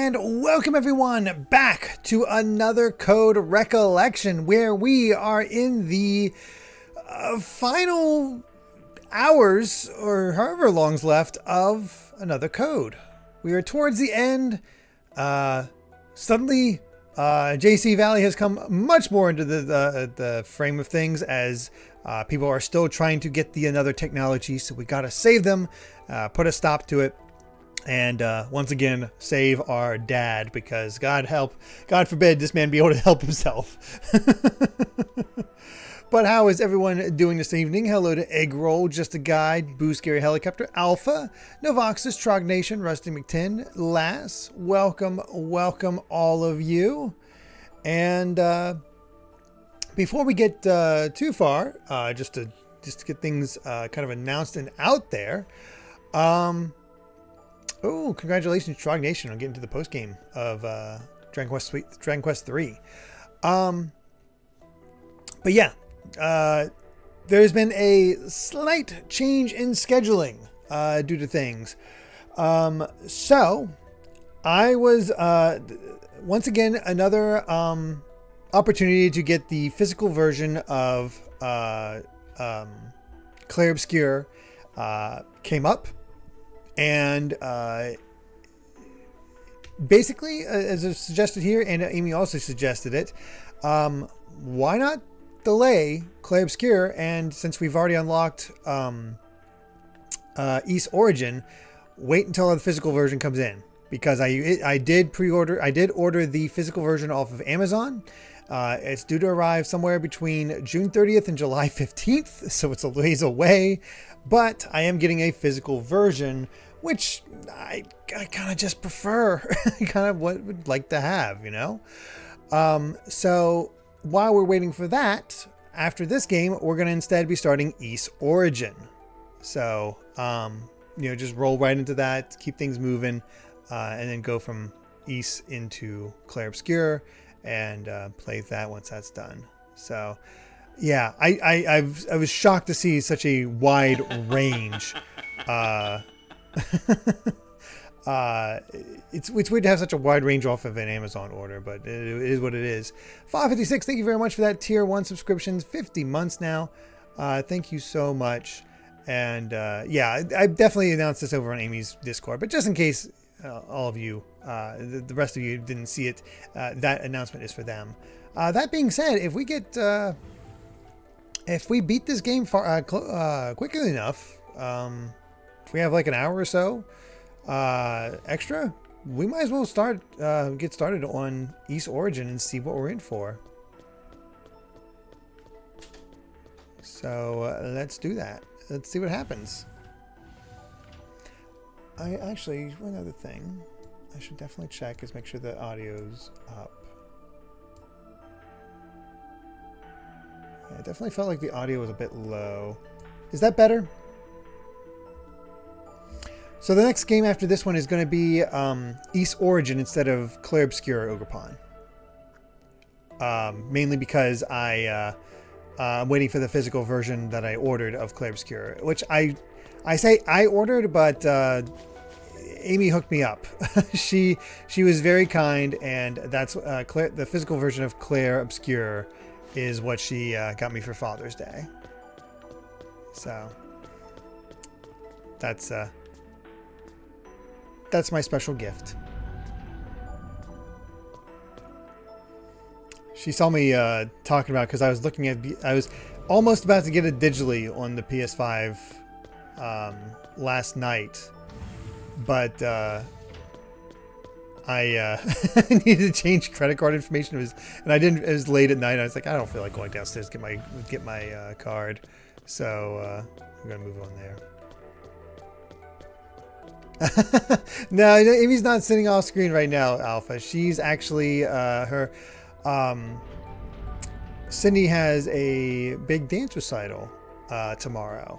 And welcome everyone back to another Code Recollection, where we are in the final hours, or however long's left, of another code. We are towards the end. Suddenly, JC Valley has come much more into the frame of things, as people are still trying to get the another technology, so we gotta save them, put a stop to it. And once again, save our dad, because God forbid this man be able to help himself. But how is everyone doing this evening? Hello to Egg Roll, Just a Guide, Boo Scary Helicopter, Alpha, Novoxus, Trog Nation, Rusty McTin, Lass. Welcome all of you. And before we get too far, just to get things kind of announced and out there. Oh, congratulations, Trog Nation, on getting to the post game of Dragon Quest 3. But yeah, there's been a slight change in scheduling due to things. So I was once again another opportunity to get the physical version of Clair Obscur came up. And basically, as I suggested here, and Amy also suggested it, why not delay Clair Obscur? And since we've already unlocked East Origin, wait until the physical version comes in. Because I did order the physical version off of Amazon. It's due to arrive somewhere between June 30th and July 15th, so it's a ways away. But I am getting a physical version, which I kind of just prefer, kind of what would like to have, you know? So while we're waiting for that, after this game, we're going to instead be starting East Origin. So, just roll right into that, keep things moving, and then go from East into Clair Obscur and play that once that's done. So, yeah, I was shocked to see such a wide range. It's weird to have such a wide range off of an Amazon order, but it is what it is. 556, thank you very much for that tier 1 subscriptions, 50 months now. Thank you so much. And yeah, I definitely announced this over on Amy's Discord, but just in case all of you, the rest of you didn't see it, that announcement is for them. That being said, if we get if we beat this game quickly enough, if we have like an hour or so extra, we might as well get started on East Origin and see what we're in for. So let's do that. Let's see what happens. One other thing I should definitely check is make sure the audio's up. I definitely felt like the audio was a bit low. Is that better? So the next game after this one is going to be East Origin instead of Clair Obscur Ogerpon. Mainly because I'm waiting for the physical version that I ordered of Clair Obscur, which I say I ordered, but Amy hooked me up. she was very kind, and that's the physical version of Clair Obscur is what she got me for Father's Day. So that's my special gift. She saw me talking about, because I was almost about to get it digitally on the PS5 last night, but I needed to change credit card information. And I didn't. It was late at night. I was like, I don't feel like going downstairs to get my card, so I'm gonna move on there. No, Amy's not sitting off screen right now, Alpha. She's actually her. Cindy has a big dance recital tomorrow,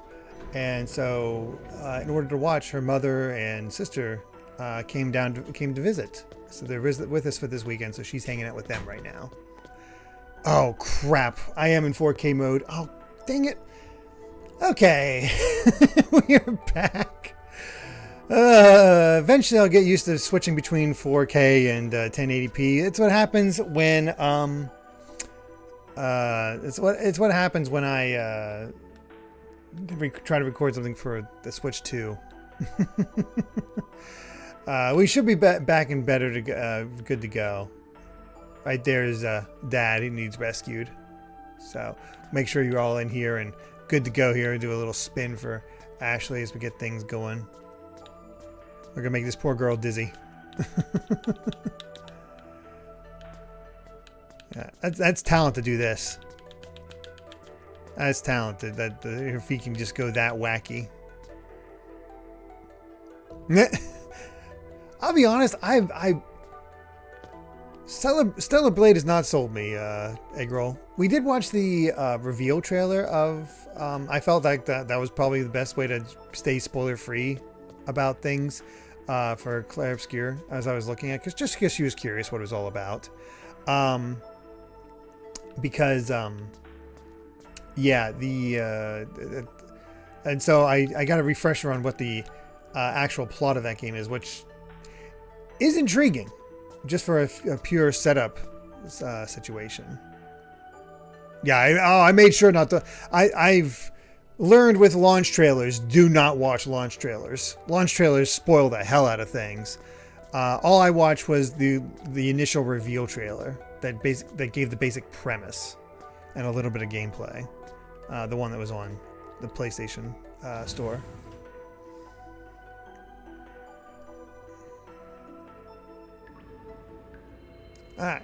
and so in order to watch, her mother and sister came to visit. So they're with us for this weekend. So she's hanging out with them right now. Oh crap! I am in 4K mode. Oh dang it! Okay, we are back. Eventually, I'll get used to switching between 4K and 1080p. It's what happens when it's what happens when I try to record something for the Switch 2. We should be back and better to good to go. Right there's Dad. He needs rescued. So make sure you're all in here and good to go here. Do a little spin for Ashley as we get things going. We're gonna make this poor girl dizzy. Yeah, that's talent to do this. That's talented. That her feet can just go that wacky. I'll be honest. Stellar Blade has not sold me, Eggroll. We did watch the reveal trailer of. I felt like that was probably the best way to stay spoiler free about things for Claire Obscure as I was looking at, just because she was curious what it was all about. Because yeah, and so I got a refresher on what the actual plot of that game is, which is intriguing, just for a pure setup situation. Yeah, I made sure not to. I've learned with launch trailers, do not watch launch trailers. Launch trailers spoil the hell out of things. All I watched was the initial reveal trailer that gave the basic premise and a little bit of gameplay. The one that was on the PlayStation store. All right,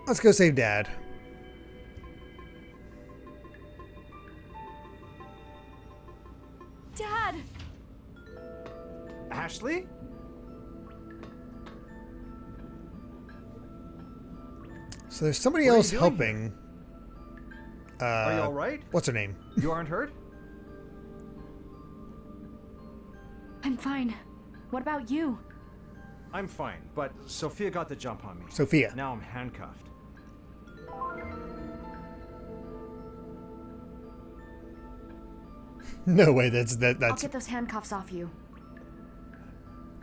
let's go save Dad. Dad! Ashley? So there's somebody What are you else doing helping. Are you all right? What's her name? You aren't hurt? I'm fine. What about you? I'm fine, but Sophia got the jump on me. Sophia. Now I'm handcuffed. No way. That's I'll get those handcuffs off you.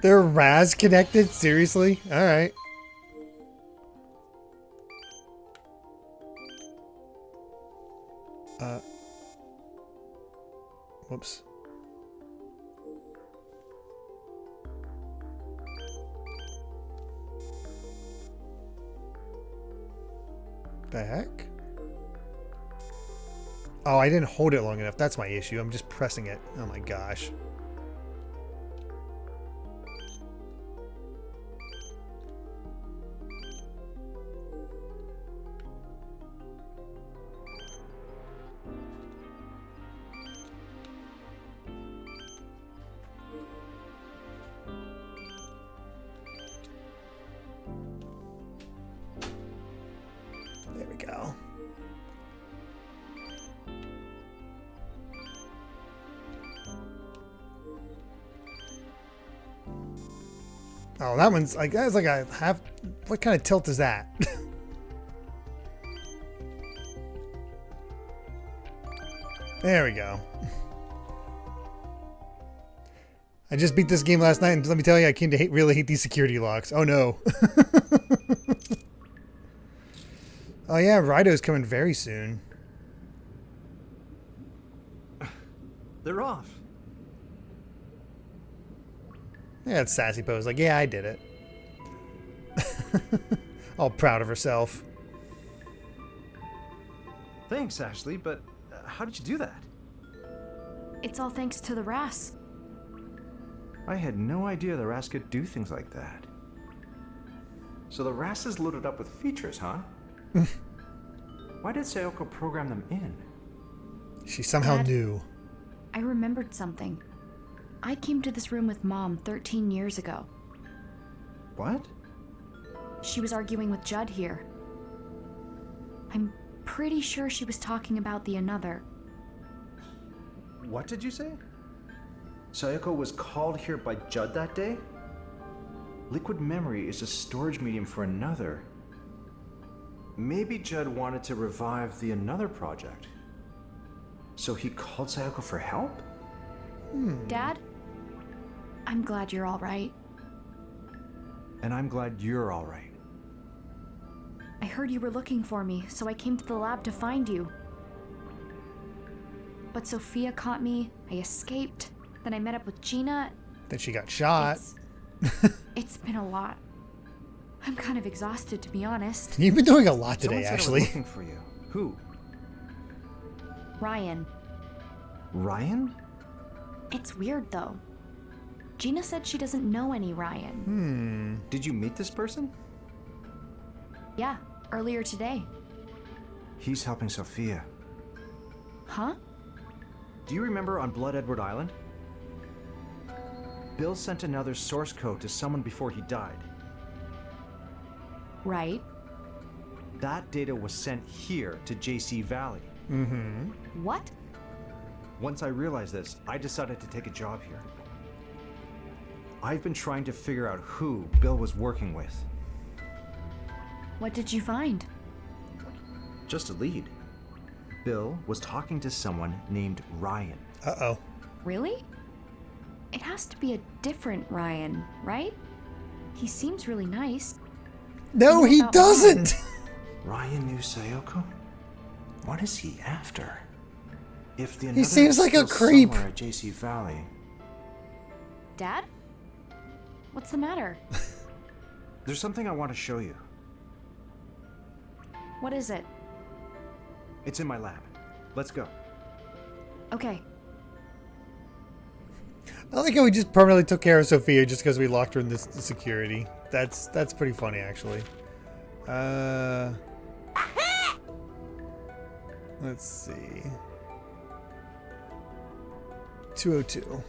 They're Raz connected? Seriously? All right. Whoops. The heck? Oh, I didn't hold it long enough. That's my issue. I'm just pressing it. Oh my gosh. There we go. Oh, that one's like, that's like a half. What kind of tilt is that? There we go. I just beat this game last night, and let me tell you, I came to really hate these security locks. Oh no. Oh yeah, Rido's coming very soon. They're off. Yeah, it's sassy pose. Like, yeah, I did it. All proud of herself. Thanks, Ashley, but how did you do that? It's all thanks to the RAS. I had no idea the RAS could do things like that. So the RAS is loaded up with features, huh? Why did Sayoko program them in? She somehow Dad, knew. I remembered something. I came to this room with Mom 13 years ago. What? She was arguing with Judd here. I'm pretty sure she was talking about the another. What did you say? Sayoko was called here by Judd that day? Liquid memory is a storage medium for another. Maybe Judd wanted to revive the another project. So he called Sayoko for help? Dad? I'm glad you're all right. And I'm glad you're all right. I heard you were looking for me, so I came to the lab to find you. But Sophia caught me, I escaped, then I met up with Gina. Then she got shot. It's been a lot. I'm kind of exhausted, to be honest. You've been doing a lot today, Someone said I was actually. looking for you. Who? Ryan. Ryan? It's weird, though. Gina said she doesn't know any Ryan. Did you meet this person? Yeah, earlier today. He's helping Sophia. Huh? Do you remember on Blood Edward Island? Bill sent another source code to someone before he died. Right. That data was sent here to JC Valley. What? Once I realized this, I decided to take a job here. I've been trying to figure out who Bill was working with. What did you find? Just a lead. Bill was talking to someone named Ryan. Uh-oh. Really? It has to be a different Ryan, right? He seems really nice. No, What he about doesn't! Ryan knew Sayoko? What is he after? If the He seems like a creep. Somewhere at JC Valley. Dad? What's the matter? There's something I want to show you. What is it? It's in my lab. Let's go. Okay. I like how we just permanently took care of Sophia just because we locked her in this security. That's pretty funny, actually. Let's see. 202.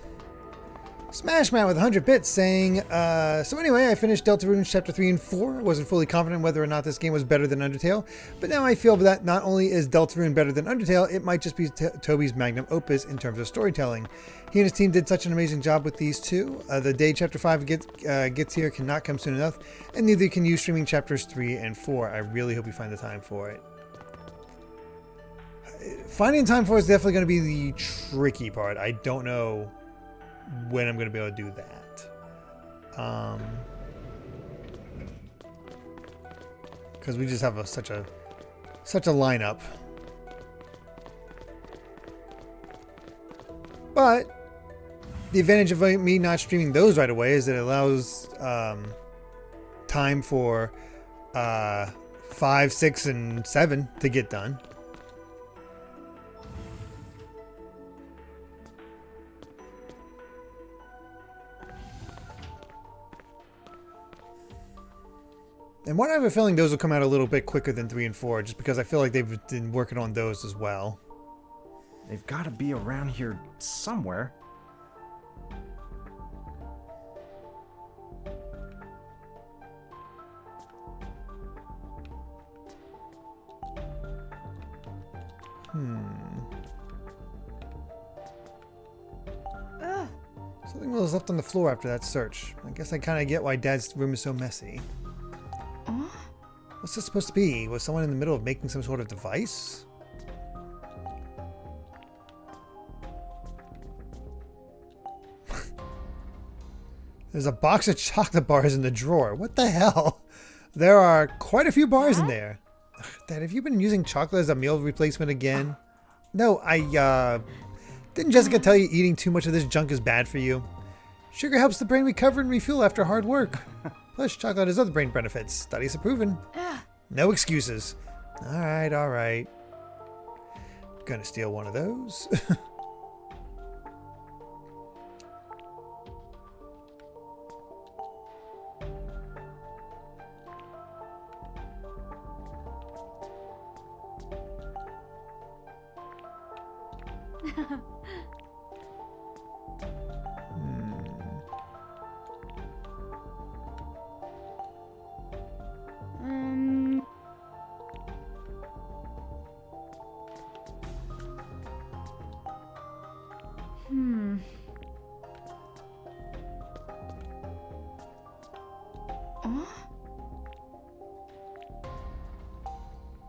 Smash Man with 100 bits saying, so anyway, I finished Deltarune Chapter 3 and 4. I wasn't fully confident whether or not this game was better than Undertale, but now I feel that not only is Deltarune better than Undertale, it might just be Toby's magnum opus in terms of storytelling. He and his team did such an amazing job with these two. The day Chapter 5 gets here cannot come soon enough, and neither can you streaming Chapters 3 and 4. I really hope you find the time for it. Finding time for it is definitely going to be the tricky part. I don't know when I'm going to be able to do that. Because we just have such a lineup. But the advantage of me not streaming those right away is that it allows time for 5, 6, and 7 to get done. And what I have a feeling those will come out a little bit quicker than 3 and 4, just because I feel like they've been working on those as well. They've got to be around here somewhere. Something was left on the floor after that search. I guess I kind of get why Dad's room is so messy. What's this supposed to be? Was someone in the middle of making some sort of device? There's a box of chocolate bars in the drawer. What the hell? There are quite a few bars in there. Ugh, Dad, have you been using chocolate as a meal replacement again? No, didn't Jessica tell you eating too much of this junk is bad for you? Sugar helps the brain recover and refuel after hard work. Plus, chocolate has other brain benefits. Studies have proven. No excuses. All right. Gonna steal one of those.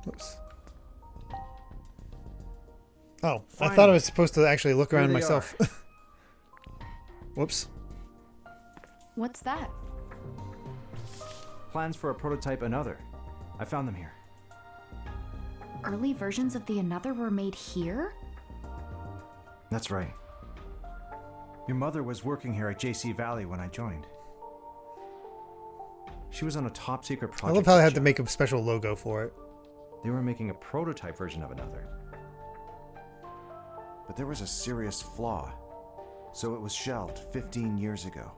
Oops. Oh, I thought I was supposed to actually look around myself. Whoops. What's that? Plans for a prototype Another. I found them here. Early versions of the Another were made here? That's right. Your mother was working here at JC Valley when I joined. She was on a top secret project. I love how they had to with make a special logo for it. Judd. They were making a prototype version of Another. But there was a serious flaw, so it was shelved 15 years ago.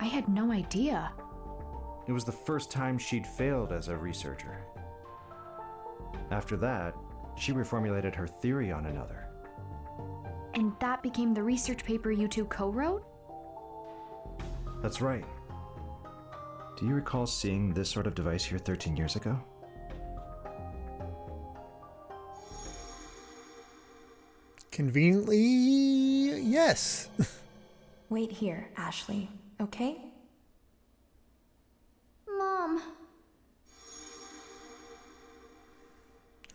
I had no idea. It was the first time she'd failed as a researcher. After that, she reformulated her theory on Another. And that became the research paper you two co-wrote? That's right. Do you recall seeing this sort of device here 13 years ago? Conveniently, yes. Wait here, Ashley, okay? Mom.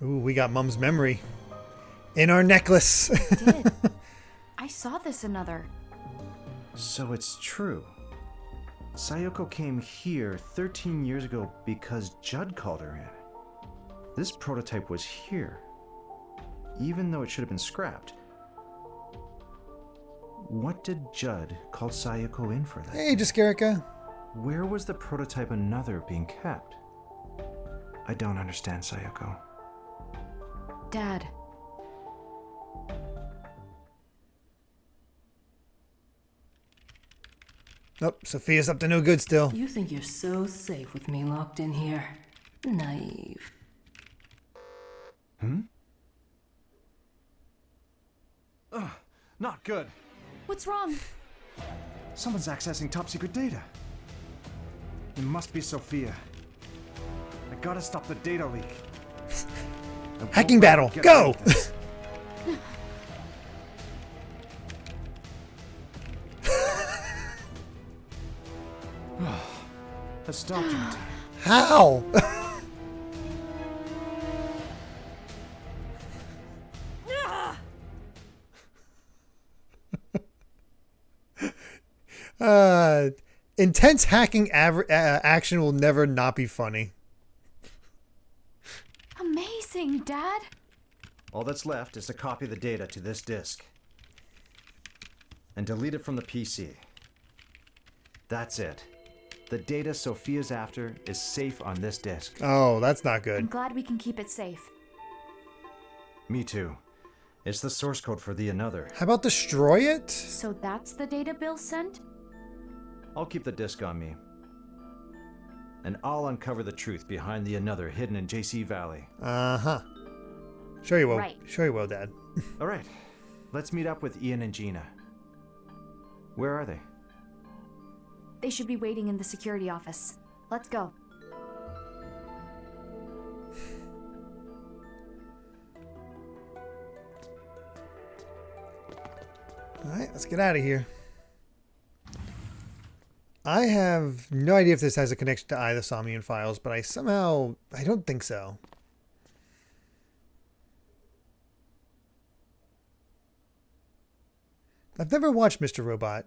Ooh, we got Mom's memory in our necklace. Did. I saw this Another. So it's true. Sayoko came here 13 years ago because Judd called her in. This prototype was here, even though it should have been scrapped. What did Judd call Sayoko in for that? Hey, Jaskerica. Where was the prototype Another being kept? I don't understand, Sayoko. Dad. Nope, Sophia's up to no good still. You think you're so safe with me locked in here. Naive. Not good. What's wrong? Someone's accessing top secret data. It must be Sophia. I gotta stop the data leak. I won't Hacking let her battle, get go! away with this. That stopped it. How? Intense hacking action will never not be funny. Amazing, Dad. All that's left is to copy the data to this disk and delete it from the PC. That's it. The data Sophia's after is safe on this disk. Oh, that's not I'm good. glad we can keep it safe. Me too. It's the source code for the Another. How about destroy it? So that's the data Bill sent? I'll keep the disk on me. And I'll uncover the truth behind the Another hidden in JC Valley. Uh-huh. Sure you will. Right. Sure you will, Dad. All right. Let's meet up with Ian and Gina. Where are they? They should be waiting in the security office. Let's go. Alright, let's get out of here. I have no idea if this has a connection to either Somnian files, but I don't think so. I've never watched Mr. Robot.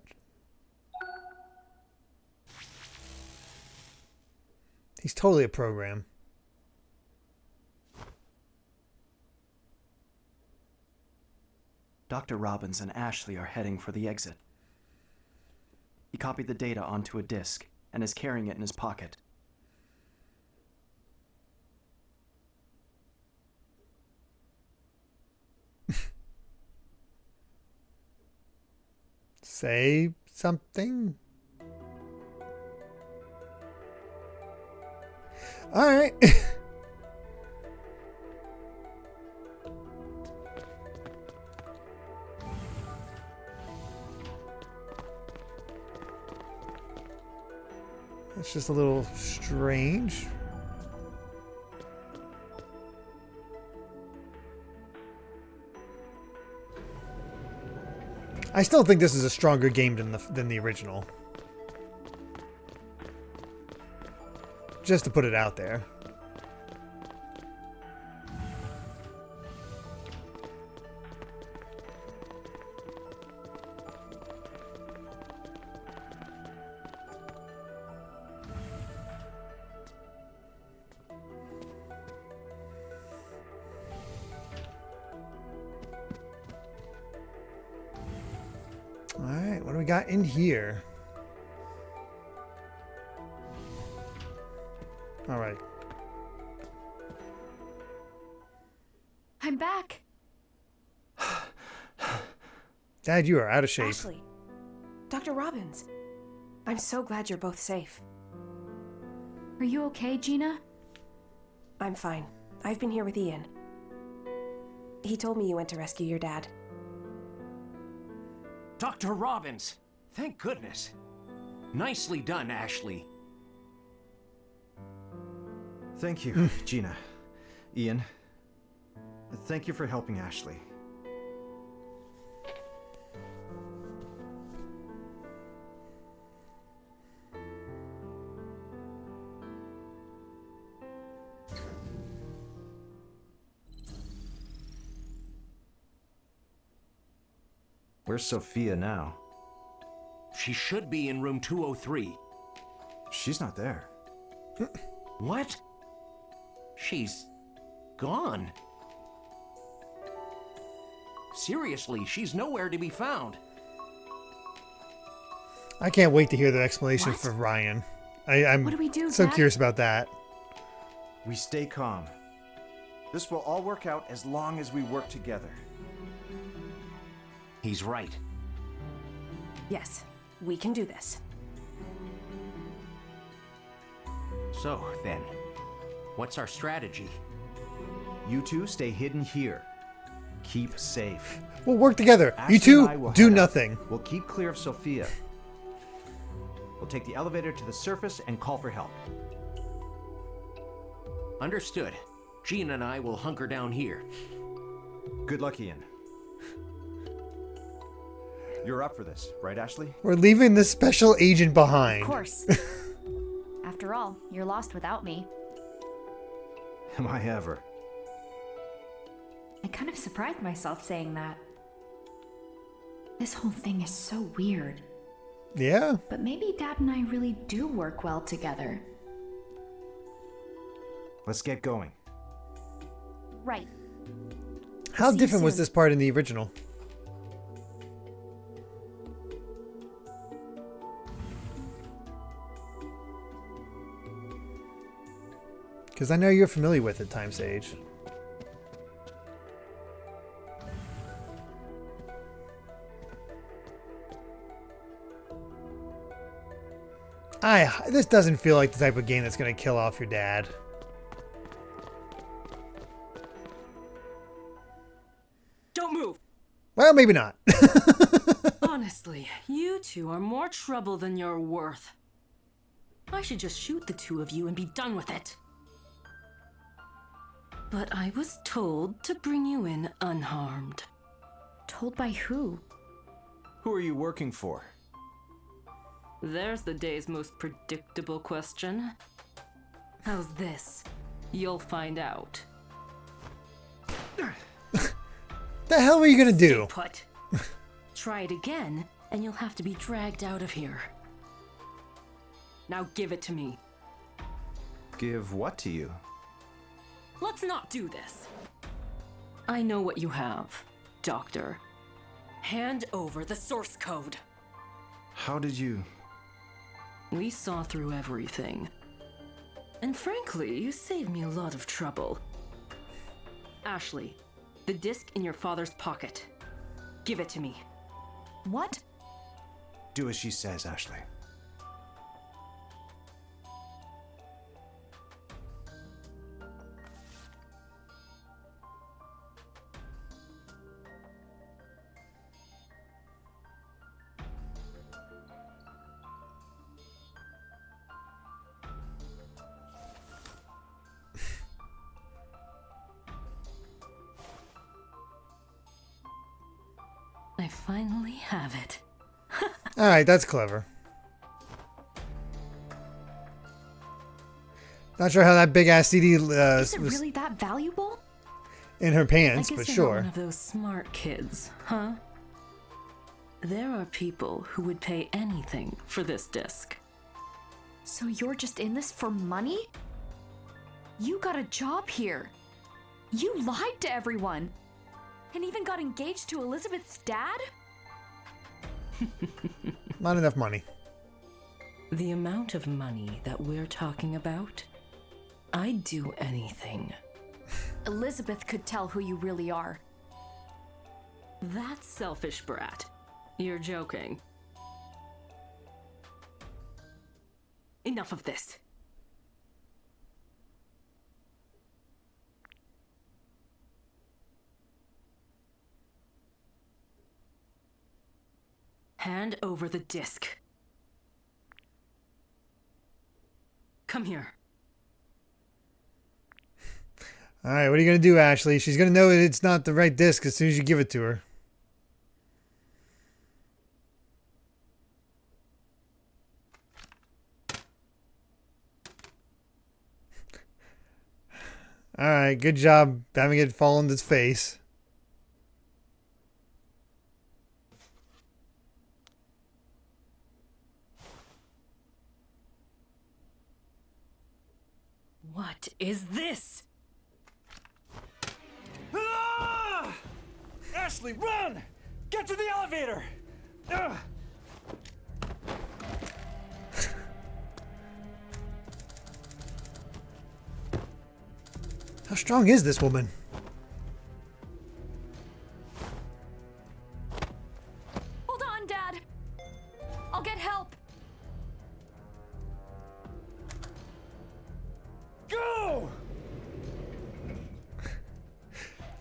He's totally a program. Dr. Robbins and Ashley are heading for the exit. He copied the data onto a disk and is carrying it in his pocket. Say something. All right. That's just a little strange. I still think this is a stronger game than the original. Just to put it out there. got in here? All right. I'm back. Dad, you are out of shape. Ashley. Dr. Robbins. I'm so glad you're both safe. Are you okay, Gina? I'm fine. I've been here with Ian. He told me you went to rescue your dad. Dr. Robbins! Thank goodness. Nicely done, Ashley. Thank you, Gina. Ian. Thank you for helping Ashley. Where's Sophia now? She should be in room 203. She's not there. What? She's gone. Seriously, she's nowhere to be found. I can't wait to hear the explanation What? for Ryan. I'm What do we do, so Dad? curious about that. We stay calm. This will all work out as long as we work together. He's right. Yes, we can do this. So, then, what's our strategy? You two stay hidden here. Keep safe. We'll work together. Ashley You two and I will do head out. nothing. We'll keep clear of Sophia. We'll take the elevator to the surface and call for help. Understood. Gina and I will hunker down here. Good luck, Ian. You're up for this, right, Ashley? We're leaving this special agent behind. Of course. After all, you're lost without me. Am I ever? I kind of surprised myself saying that. This whole thing is so weird. Yeah. But maybe Dad and I really do work well together. Let's get going. Right. How See you different was soon. this part in the original? Because I know you're familiar with it, Time Sage. This doesn't feel like the type of game that's going to kill off your dad. Don't move! Well, maybe not. Honestly, you two are more trouble than you're worth. I should just shoot the two of you and be done with it. But I was told to bring you in unharmed. Told by who? Who are you working for? There's the day's most predictable question. How's this? You'll find out. The hell are you going to do? Put. Try it again, and you'll have to be dragged out of here. Now give it to me. Give what to you? Let's not do this. I know what you have, Doctor. Hand over the source code. How did you... We saw through everything. And frankly, you saved me a lot of trouble. Ashley, the disc in your father's pocket. Give it to me. What? Do as she says, Ashley. I finally have it. All right, that's clever. Not sure how that big ass CD Is it was really that valuable? in her I pants, guess but you're sure. not one of those smart kids, huh? There are people who would pay anything for this disc. So you're just in this for money? You got a job here. You lied to everyone. And even got engaged to Elizabeth's dad? Not enough money. The amount of money that we're talking about, I'd do anything. Elizabeth could tell who you really are. That selfish brat. You're joking. Enough of this. Hand over the disc. Come here. All right, what are you going to do, Ashley? She's going to know that it's not the right disc as soon as you give it to her. All right, good job having it fall on its face. What is this? Ah! Ashley, run! Get to the elevator! Ugh. How strong is this woman? Hold on, Dad. I'll get help. Go!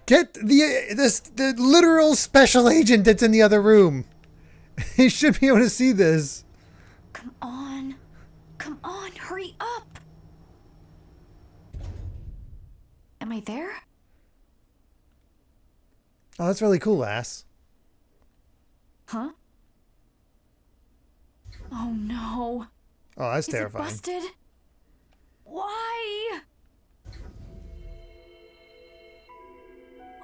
Get the literal special agent that's in the other room. He should be able to see this. Come on. Come on, hurry up. Am I there? Oh, that's really cool, ass. Huh? Oh no. Oh, that's Is terrifying. it busted? Why?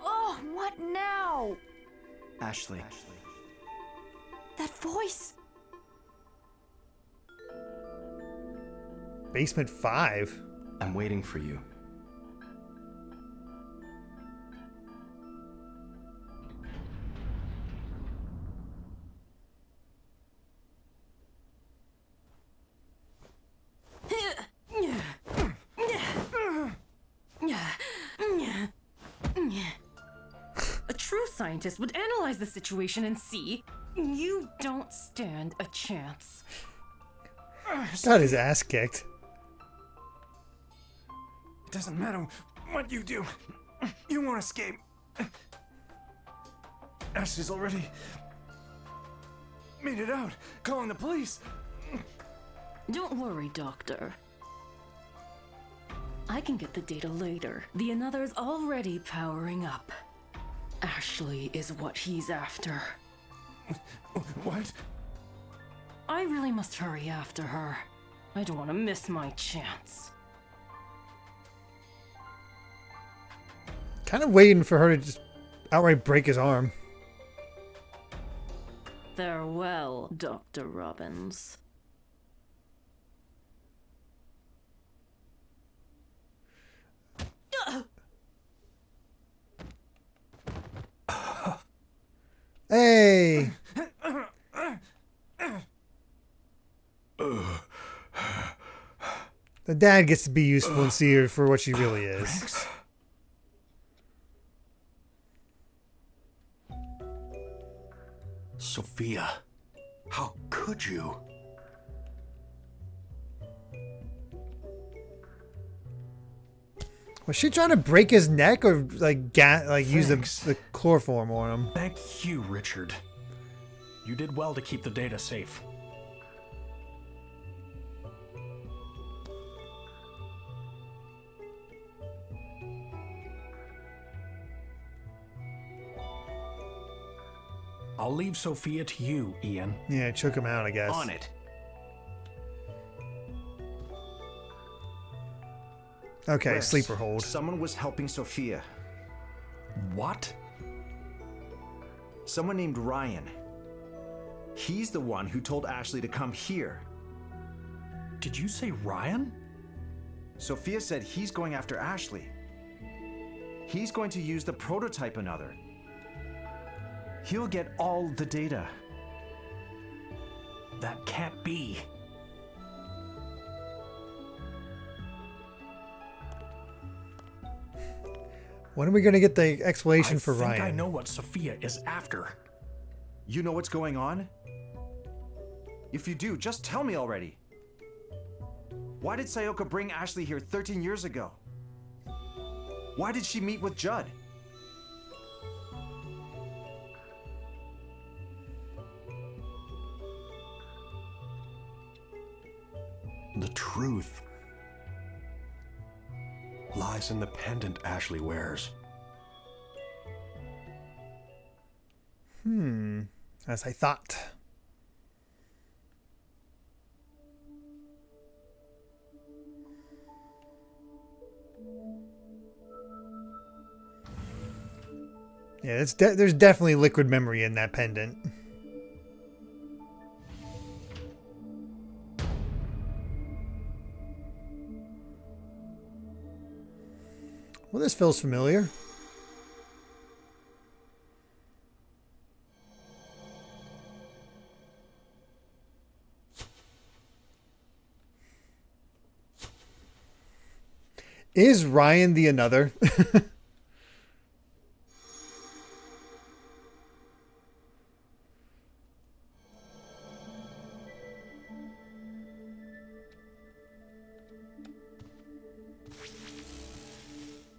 Oh, what now? Ashley. That voice. Basement 5. I'm waiting for you. A true scientist would analyze the situation and see you don't stand a chance. Got his ass kicked. It doesn't matter what you do. You won't escape. Ashley's already made it out, calling the police. Don't worry, Doctor. I can get the data later. The Another's already powering up. Ashley is what he's after. What? I really must hurry after her. I don't want to miss my chance. Kind of waiting for her to just outright break his arm. Farewell, Dr. Robbins. Hey! The dad gets to be useful and see her for what she really is. Rex? Sophia, how could you? Was she trying to break his neck or like use the chloroform on him? Thank you, Richard. You did well to keep the data safe. I'll leave Sophia to you, Ian. Yeah, choke him out, I guess. On it. Okay, Rex, sleeper hold. Someone was helping Sophia. What? Someone named Ryan. He's the one who told Ashley to come here. Did you say Ryan? Sophia said he's going after Ashley. He's going to use the prototype Another. He'll get all the data. That can't be. When are we going to get the explanation for Ryan? I think I know what Sophia is after. You know what's going on? If you do, just tell me already. Why did Sayoko bring Ashley here 13 years ago? Why did she meet with Judd? The truth lies in the pendant Ashley wears. As I thought. Yeah, there's definitely liquid memory in that pendant. Well, this feels familiar. Is Ryan the another?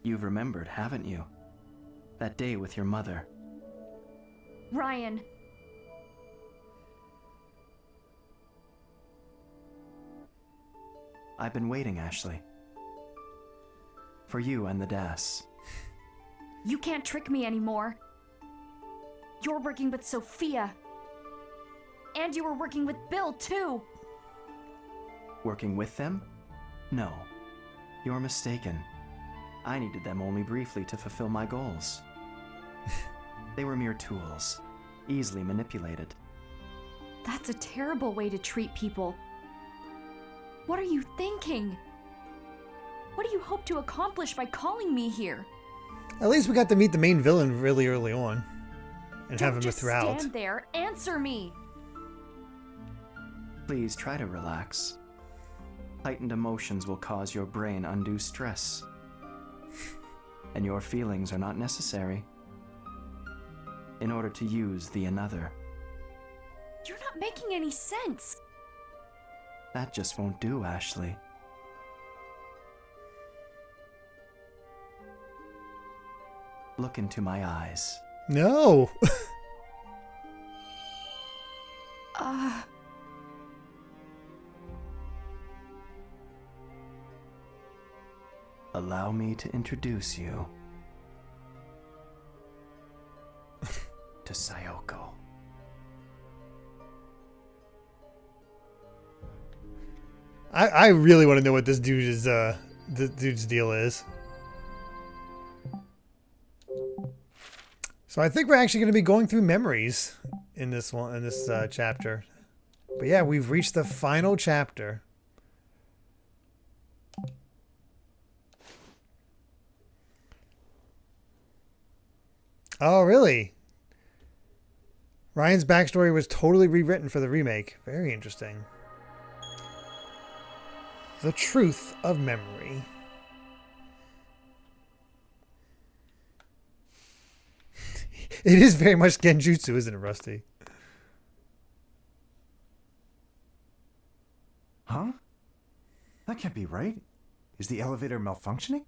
You've remembered, haven't you? That day with your mother. Ryan. I've been waiting, Ashley. For you and the DAS. You can't trick me anymore. You're working with Sophia. And you were working with Bill, too. Working with them? No. You're mistaken. I needed them only briefly to fulfill my goals. They were mere tools, easily manipulated. That's a terrible way to treat people. What are you thinking? What do you hope to accomplish by calling me here? At least we got to meet the main villain really early on. And have him Don't just throughout. stand there. Answer me. Please try to relax. Heightened emotions will cause your brain undue stress. And your feelings are not necessary in order to use the another. You're not making any sense. That just won't do, Ashley. Look into my eyes. No. Allow me to introduce you to Sayoko. I really want to know what this dude's deal is. So I think we're actually going to be going through memories in this chapter. But yeah, we've reached the final chapter. Oh, really? Ryan's backstory was totally rewritten for the remake. Very interesting. The truth of memory. It is very much genjutsu, isn't it, Rusty? Huh? That can't be right. Is the elevator malfunctioning?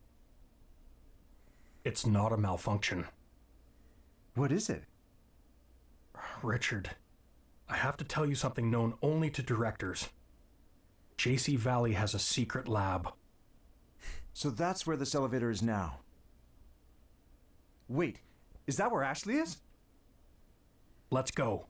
It's not a malfunction. What is it? Richard, I have to tell you something known only to directors. JC Valley has a secret lab. So that's where this elevator is now. Wait, is that where Ashley is? Let's go.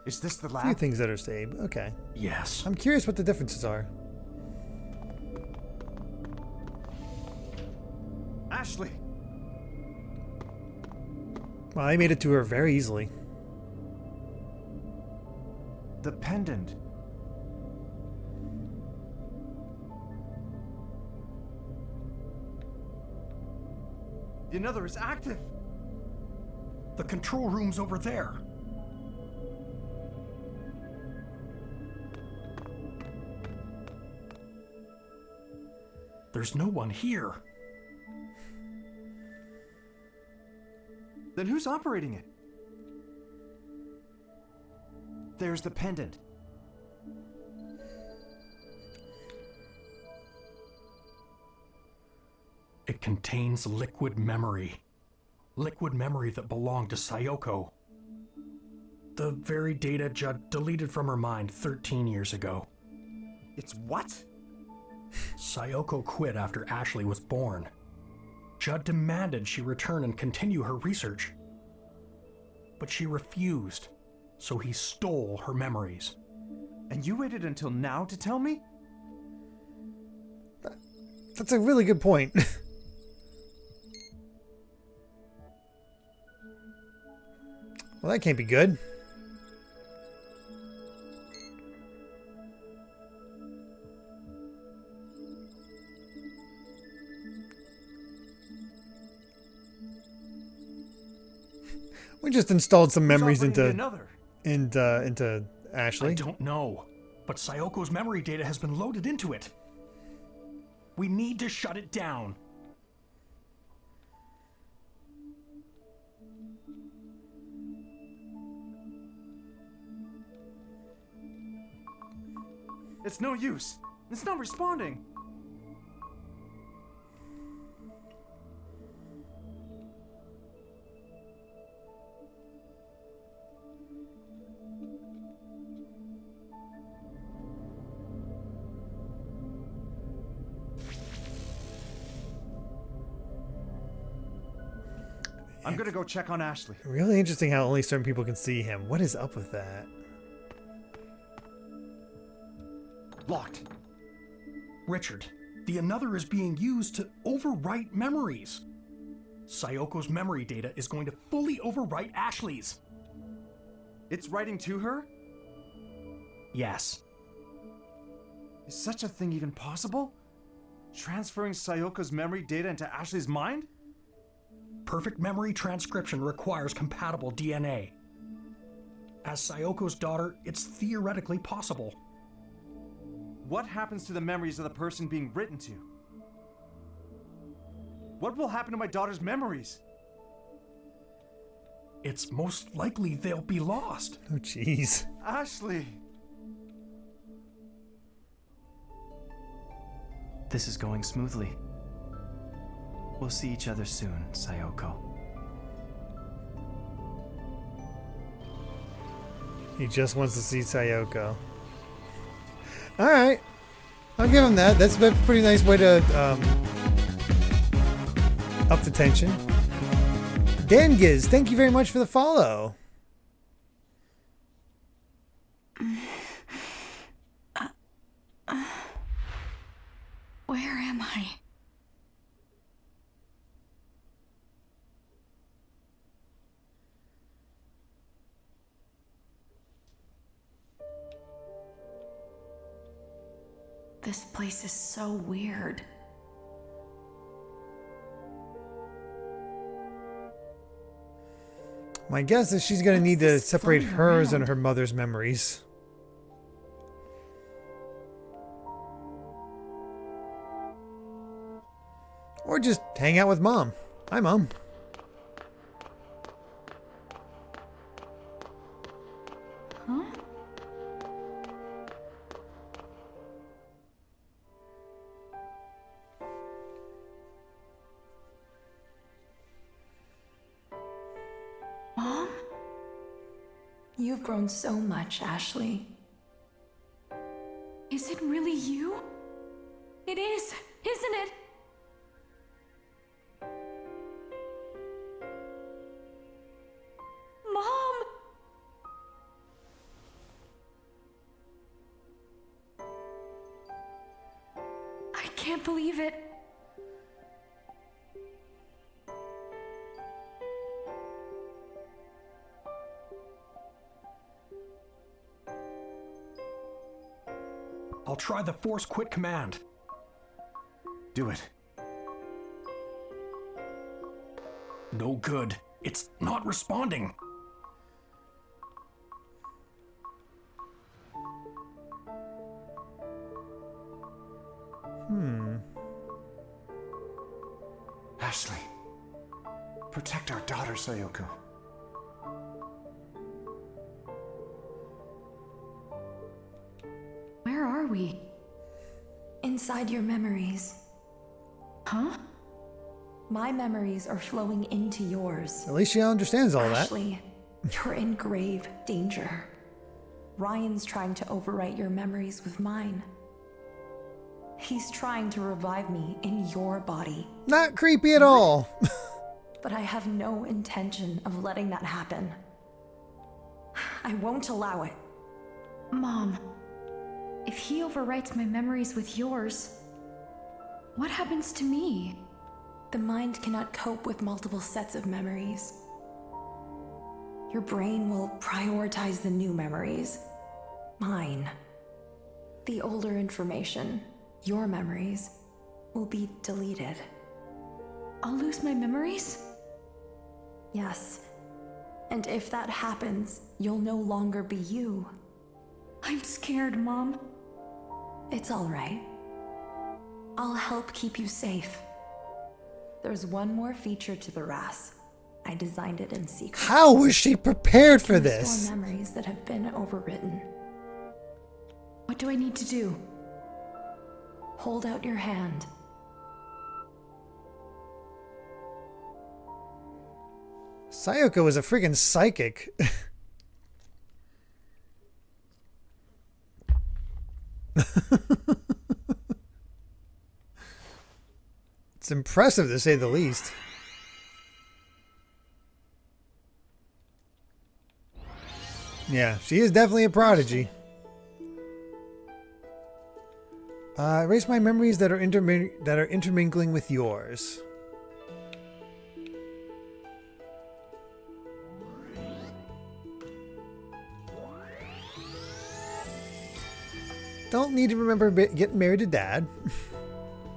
Is this the A few lab? things that are saved. Okay. Yes. I'm curious what the differences are. Ashley! Well, I made it to her very easily. The pendant. The another is active. The control room's over there. There's no one here. Then who's operating it? There's the pendant. It contains liquid memory. Liquid memory that belonged to Sayoko. The very data Judd deleted from her mind 13 years ago. It's what? Sayoko quit after Ashley was born. Judd demanded she return and continue her research. But she refused, so he stole her memories. And you waited until now to tell me? That's a really good point. Well, that can't be good. We just installed some memories into Ashley. I don't know, but Sayoko's memory data has been loaded into it. We need to shut it down. It's no use. It's not responding. I'm gonna go check on Ashley. Really interesting how only certain people can see him. What is up with that? Locked. Richard, the another is being used to overwrite memories. Sayoko's memory data is going to fully overwrite Ashley's. It's writing to her? Yes. Is such a thing even possible? Transferring Sayoko's memory data into Ashley's mind? Perfect memory transcription requires compatible DNA. As Sayoko's daughter, it's theoretically possible. What happens to the memories of the person being written to? What will happen to my daughter's memories? It's most likely they'll be lost. Oh, jeez. Ashley! This is going smoothly. We'll see each other soon, Sayoko. He just wants to see Sayoko. Alright. I'll give him that. That's a pretty nice way to up the tension. Dangiz, thank you very much for the follow. Where am I? This place is so weird. My guess is she's going to need to this separate floating hers around? and her mother's memories. Or just hang out with Mom. Hi, Mom. Huh? Mom? You've grown so much, Ashley. Is it really you? It is, isn't it? Mom! I can't believe it. I'll try the force quit command. Do it. No good. It's not responding. Ashley, protect our daughter, Sayoko. Where are we? Inside your memories. Huh? My memories are flowing into yours. At least she understands all that. Ashley, you're in grave danger. Ryan's trying to overwrite your memories with mine. He's trying to revive me in your body. Not creepy at all. But I have no intention of letting that happen. I won't allow it. Mom, if he overwrites my memories with yours, what happens to me? The mind cannot cope with multiple sets of memories. Your brain will prioritize the new memories. Mine. The older information, your memories, will be deleted. I'll lose my memories? Yes. And if that happens, you'll no longer be you. I'm scared, Mom. It's all right. I'll help keep you safe. There's one more feature to the RAS. I designed it in secret. How was she prepared for Restore this? memories that have been overwritten. What do I need to do? Hold out your hand. Sayoko was a friggin' psychic. It's impressive to say the least. Yeah, she is definitely a prodigy. Erase my memories that are intermingling with yours. Don't need to remember getting married to Dad.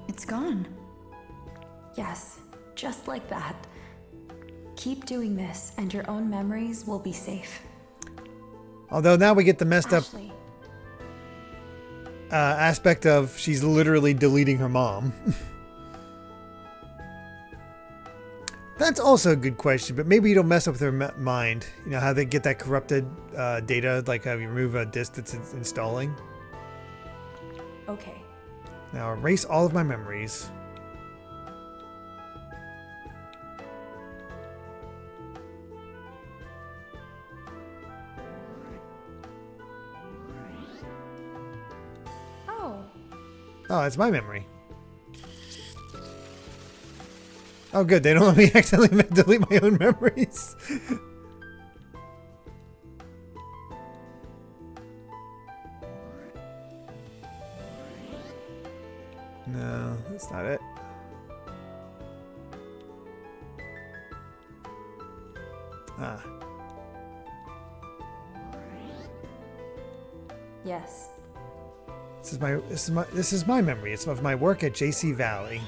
It's gone. Yes, just like that. Keep doing this, and your own memories will be safe. Although now we get the messed up Ashley, aspect of she's literally deleting her mom. That's also a good question, but maybe you don't mess up with her mind. You know how they get that corrupted data, like how you remove a disk that's installing. okay. Now erase all of my memories. Oh, it's my memory. Oh, good. They don't let me accidentally delete my own memories. No, that's not it. Ah. Yes. This is my memory. It's of my work at JC Valley.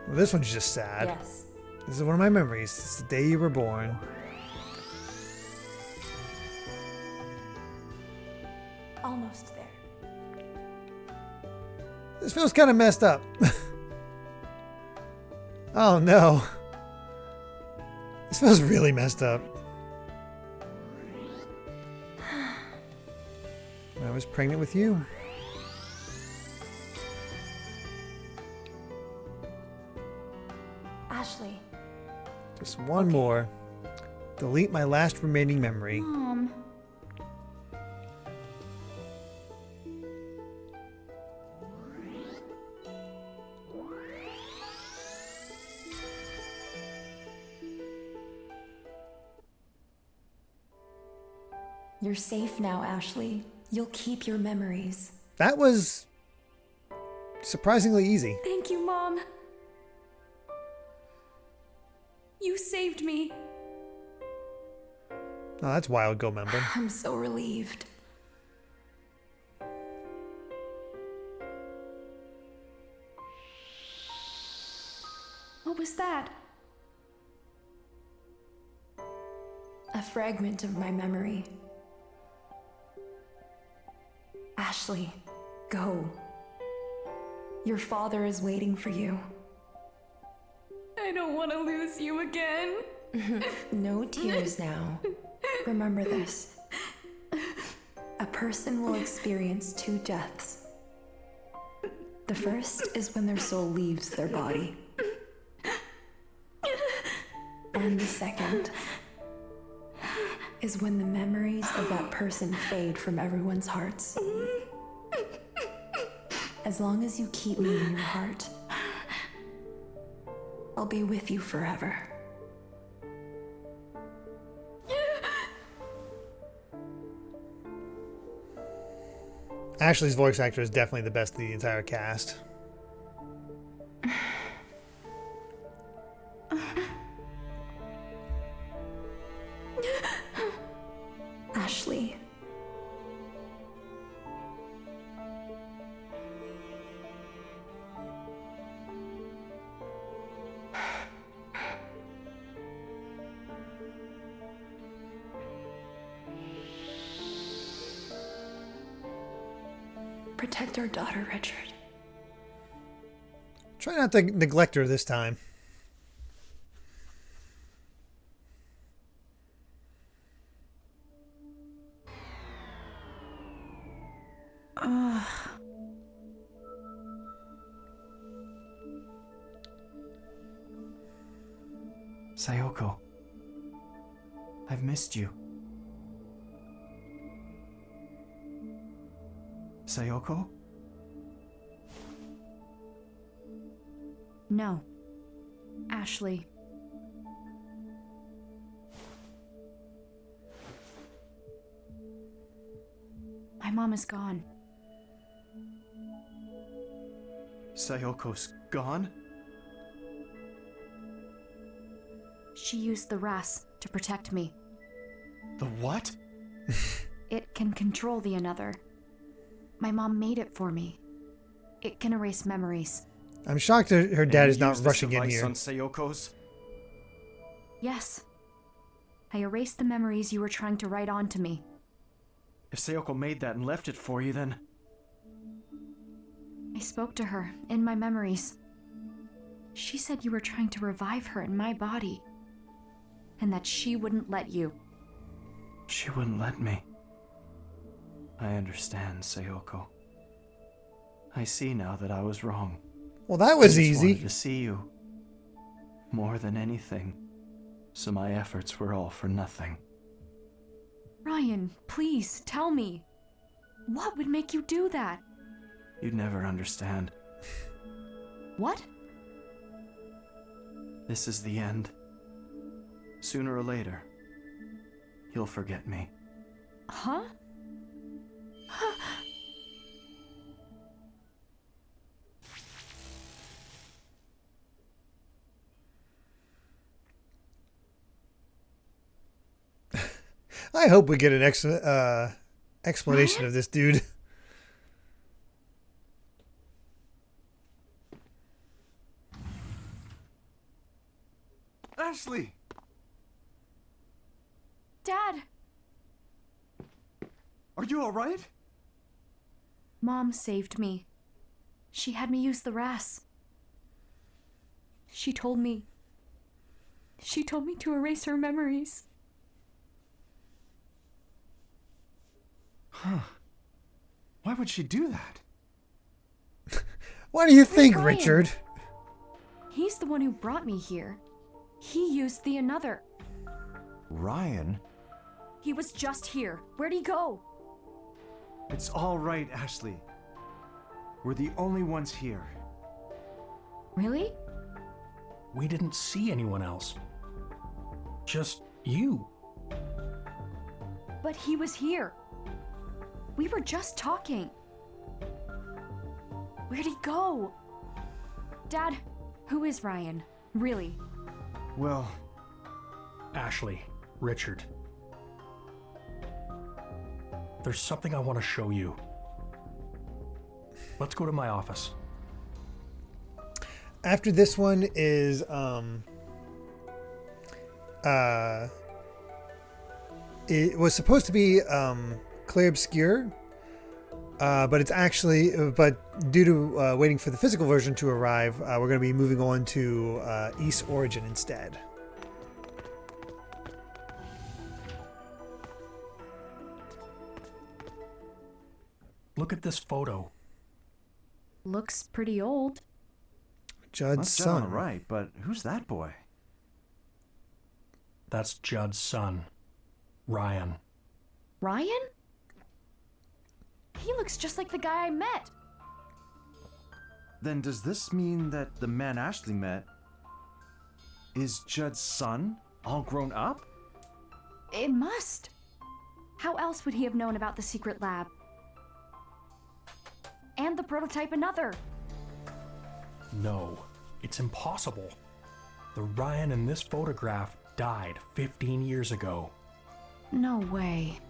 Well, this one's just sad. Yes. This is one of my memories. It's the day you were born. Almost there. This feels kind of messed up. Oh no. This feels really messed up. I was pregnant with you. Ashley. Just one more. Delete my last remaining memory. Mom. You're safe now, Ashley. You'll keep your memories. That was surprisingly easy. Thank you, Mom. You saved me. Oh, that's wild. Go member. I'm so relieved. What was that? A fragment of my memory. Ashley, go. Your father is waiting for you. I don't want to lose you again. No tears now. Remember this. A person will experience 2 deaths. The first is when their soul leaves their body. And the second is when the memories of that person fade from everyone's hearts. As long as you keep me in your heart, I'll be with you forever. Ashley's voice actor is definitely the best of the entire cast. Ashley. Protect our daughter, Richard. Try not to neglect her this time. Sayoko, I've missed you. Sayoko? No. Ashley. My mom is gone. Sayoko's gone? She used the RAS to protect me. The what? It can control the another. My mom made it for me. It can erase memories. I'm shocked that her dad is not rushing in here. On Sayoko's? Yes. I erased the memories you were trying to write onto me. If Sayoko made that and left it for you, then... I spoke to her in my memories. She said you were trying to revive her in my body. And that she wouldn't let you. She wouldn't let me. I understand, Sayoko. I see now that I was wrong. Well, that was I just easy. wanted to see you. More than anything. So my efforts were all for nothing. Ryan, please, tell me. What would make you do that? You'd never understand. What? This is the end. Sooner or later, you'll forget me. Huh? I hope we get an explanation of this dude. Ashley! Dad! Are you alright? Mom saved me. She had me use the RAS. She told me to erase her memories. Huh. Why would she do that? What do you think, Ryan? Richard? He's the one who brought me here. He used the another. Ryan? He was just here. Where'd he go? It's all right, Ashley. We're the only ones here. Really? We didn't see anyone else. Just you. But he was here. We were just talking. Where'd he go? Dad, who is Ryan? Really? Well, Ashley, Richard. There's something I want to show you. Let's go to my office. After this one is it was supposed to be Clair Obscur, but it's actually due to waiting for the physical version to arrive, we're going to be moving on to East Origin instead. Look at this photo. Looks pretty old. Judd's that's Judd, son. all right, but who's that boy? That's Judd's son, Ryan. Ryan? He looks just like the guy I met. Then does this mean that the man Ashley met is Judd's son, all grown up? It must. How else would he have known about the secret lab? And the prototype another. No, it's impossible. The Ryan in this photograph died 15 years ago. No way.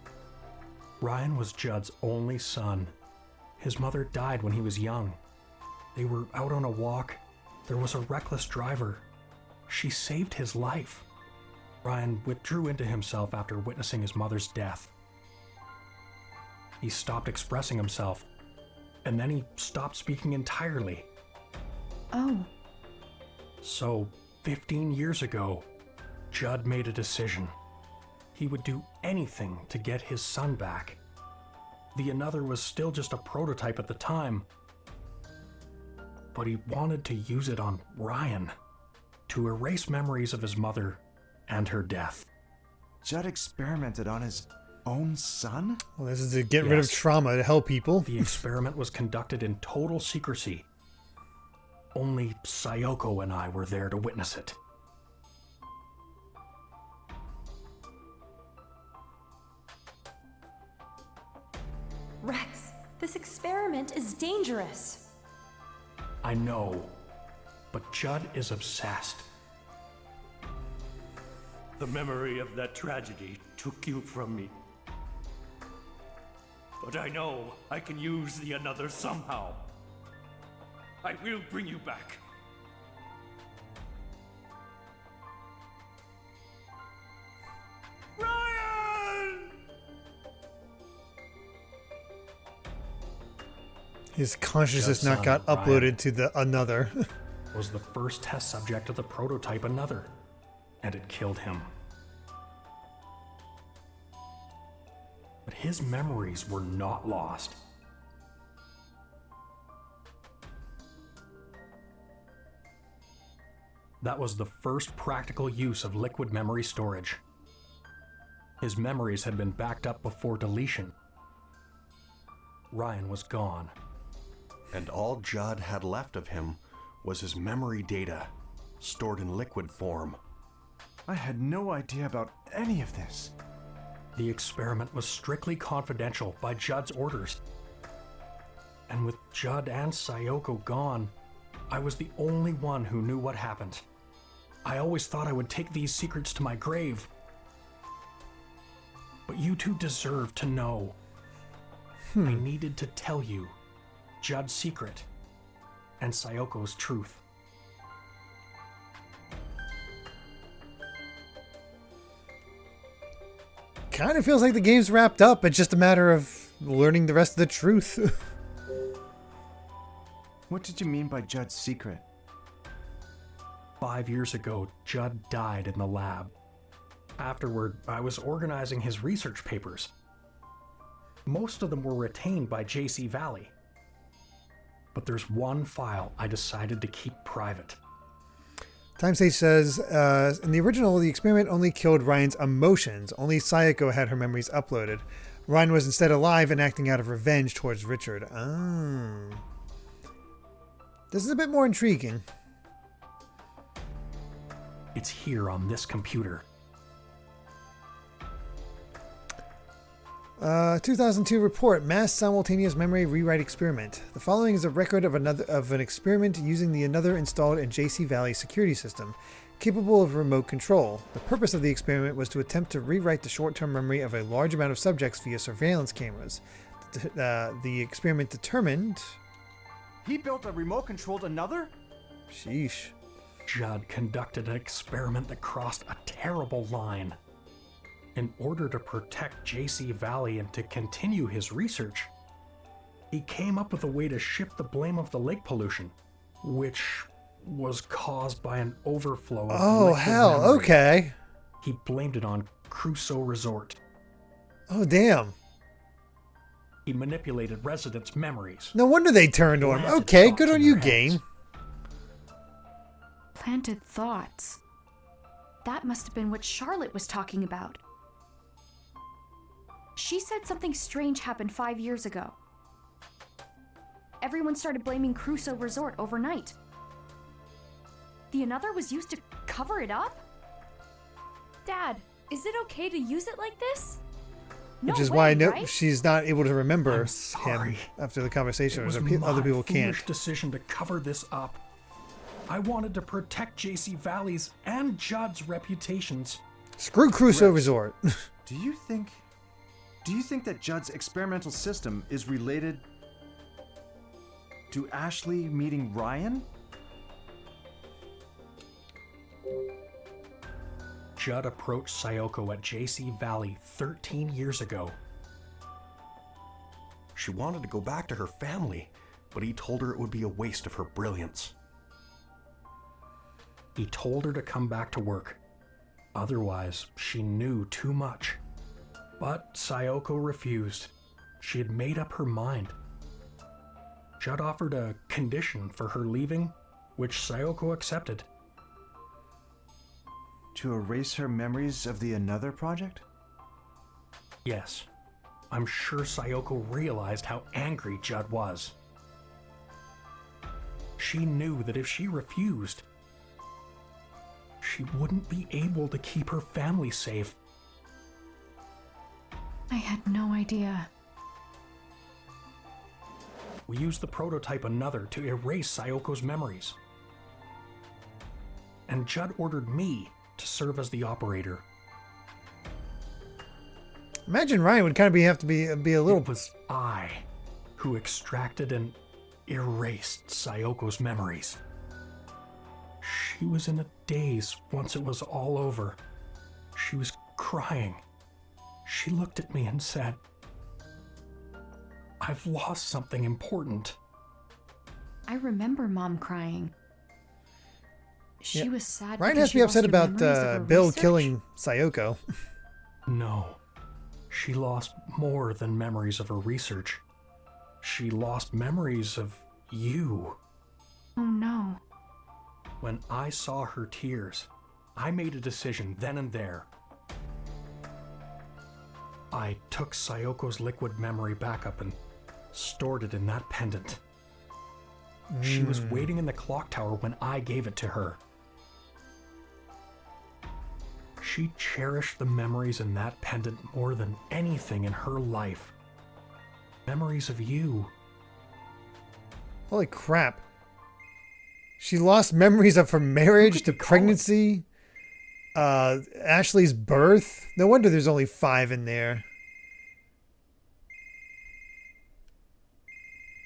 Ryan was Judd's only son. His mother died when he was young. They were out on a walk. There was a reckless driver. She saved his life. Ryan withdrew into himself after witnessing his mother's death. He stopped expressing himself, and then he stopped speaking entirely. Oh. So, 15 years ago, Judd made a decision. He would do anything to get his son back. The Another was still just a prototype at the time, but he wanted to use it on Ryan to erase memories of his mother and her death. Judd experimented on his own son? Well, this is to get rid of trauma to help people. The experiment was conducted in total secrecy. Only Sayoko and I were there to witness it. Rex, this experiment is dangerous. I know, but Judd is obsessed. The memory of that tragedy took you from me. But I know I can use the Another somehow. I will bring you back. Ryan! His consciousness Judd's not son, got Ryan, uploaded to the Another. was the first test subject of the prototype Another, and it killed him. But his memories were not lost. That was the first practical use of liquid memory storage. His memories had been backed up before deletion. Ryan was gone. And all Judd had left of him was his memory data, stored in liquid form. I had no idea about any of this. The experiment was strictly confidential by Judd's orders. And with Judd and Sayoko gone, I was the only one who knew what happened. I always thought I would take these secrets to my grave. But you two deserve to know. I needed to tell you Judd's secret and Sayoko's truth. Kind of feels like the game's wrapped up. It's just a matter of learning the rest of the truth. What did you mean by Judd's secret? 5 years ago, Judd died in the lab. Afterward, I was organizing his research papers. Most of them were retained by JC Valley. But there's one file I decided to keep private. Timestage says, in the original, the experiment only killed Ryan's emotions. Only Sayoko had her memories uploaded. Ryan was instead alive and acting out of revenge towards Richard. Oh. This is a bit more intriguing. It's here on this computer. 2002 report, mass simultaneous memory rewrite experiment. The following is a record of an experiment using the Another installed in JC Valley security system, capable of remote control. The purpose of the experiment was to attempt to rewrite the short-term memory of a large amount of subjects via surveillance cameras. The experiment determined... He built a remote-controlled Another? Sheesh. Judd conducted an experiment that crossed a terrible line. In order to protect JC Valley and to continue his research, he came up with a way to shift the blame of the lake pollution, which was caused by an overflow of liquid hell, memory. okay. He blamed it on Crusoe Resort. Oh, damn. He manipulated residents' memories. No wonder they turned on him. Planted Okay, thoughts good on in you, their game. heads. Planted thoughts. That must have been what Charlotte was talking about. She said something strange happened 5 years ago. Everyone started blaming Crusoe Resort overnight. The Another was used to cover it up? Dad, is it okay to use it like this? No Which is way, why I know right? she's not able to remember I'm sorry. him after the conversation. It was Other people my foolish can't. decision to cover this up. I wanted to protect JC Valley's and Judd's reputations. Screw Crusoe Rex, Resort. Do you think that Judd's experimental system is related to Ashley meeting Ryan? Judd approached Sayoko at JC Valley 13 years ago. She wanted to go back to her family, but he told her it would be a waste of her brilliance. He told her to come back to work. Otherwise, she knew too much. But Sayoko refused. She had made up her mind. Judd offered a condition for her leaving, which Sayoko accepted. To erase her memories of the Another project? Yes, I'm sure Sayoko realized how angry Judd was. She knew that if she refused, she wouldn't be able to keep her family safe. I had no idea. We used the prototype Another to erase Sayoko's memories. And Judd ordered me to serve as the operator. Imagine Ryan would kind of have to be a little... It was I who extracted and erased Sayoko's memories. She was in a daze once it was all over. She was crying. She looked at me and said, "I've lost something important." I remember Mom crying. She Yeah. was sad. Ryan because has to she be lost upset her about memories of her Bill research? killing Sayoko. No. She lost more than memories of her research. She lost memories of you. Oh no. When I saw her tears, I made a decision then and there. I took Sayoko's liquid memory backup and stored it in that pendant. She was waiting in the clock tower when I gave it to her. She cherished the memories in that pendant more than anything in her life. Memories of you. Holy crap. She lost memories of her marriage to pregnancy, Ashley's birth. No wonder there's only 5 in there.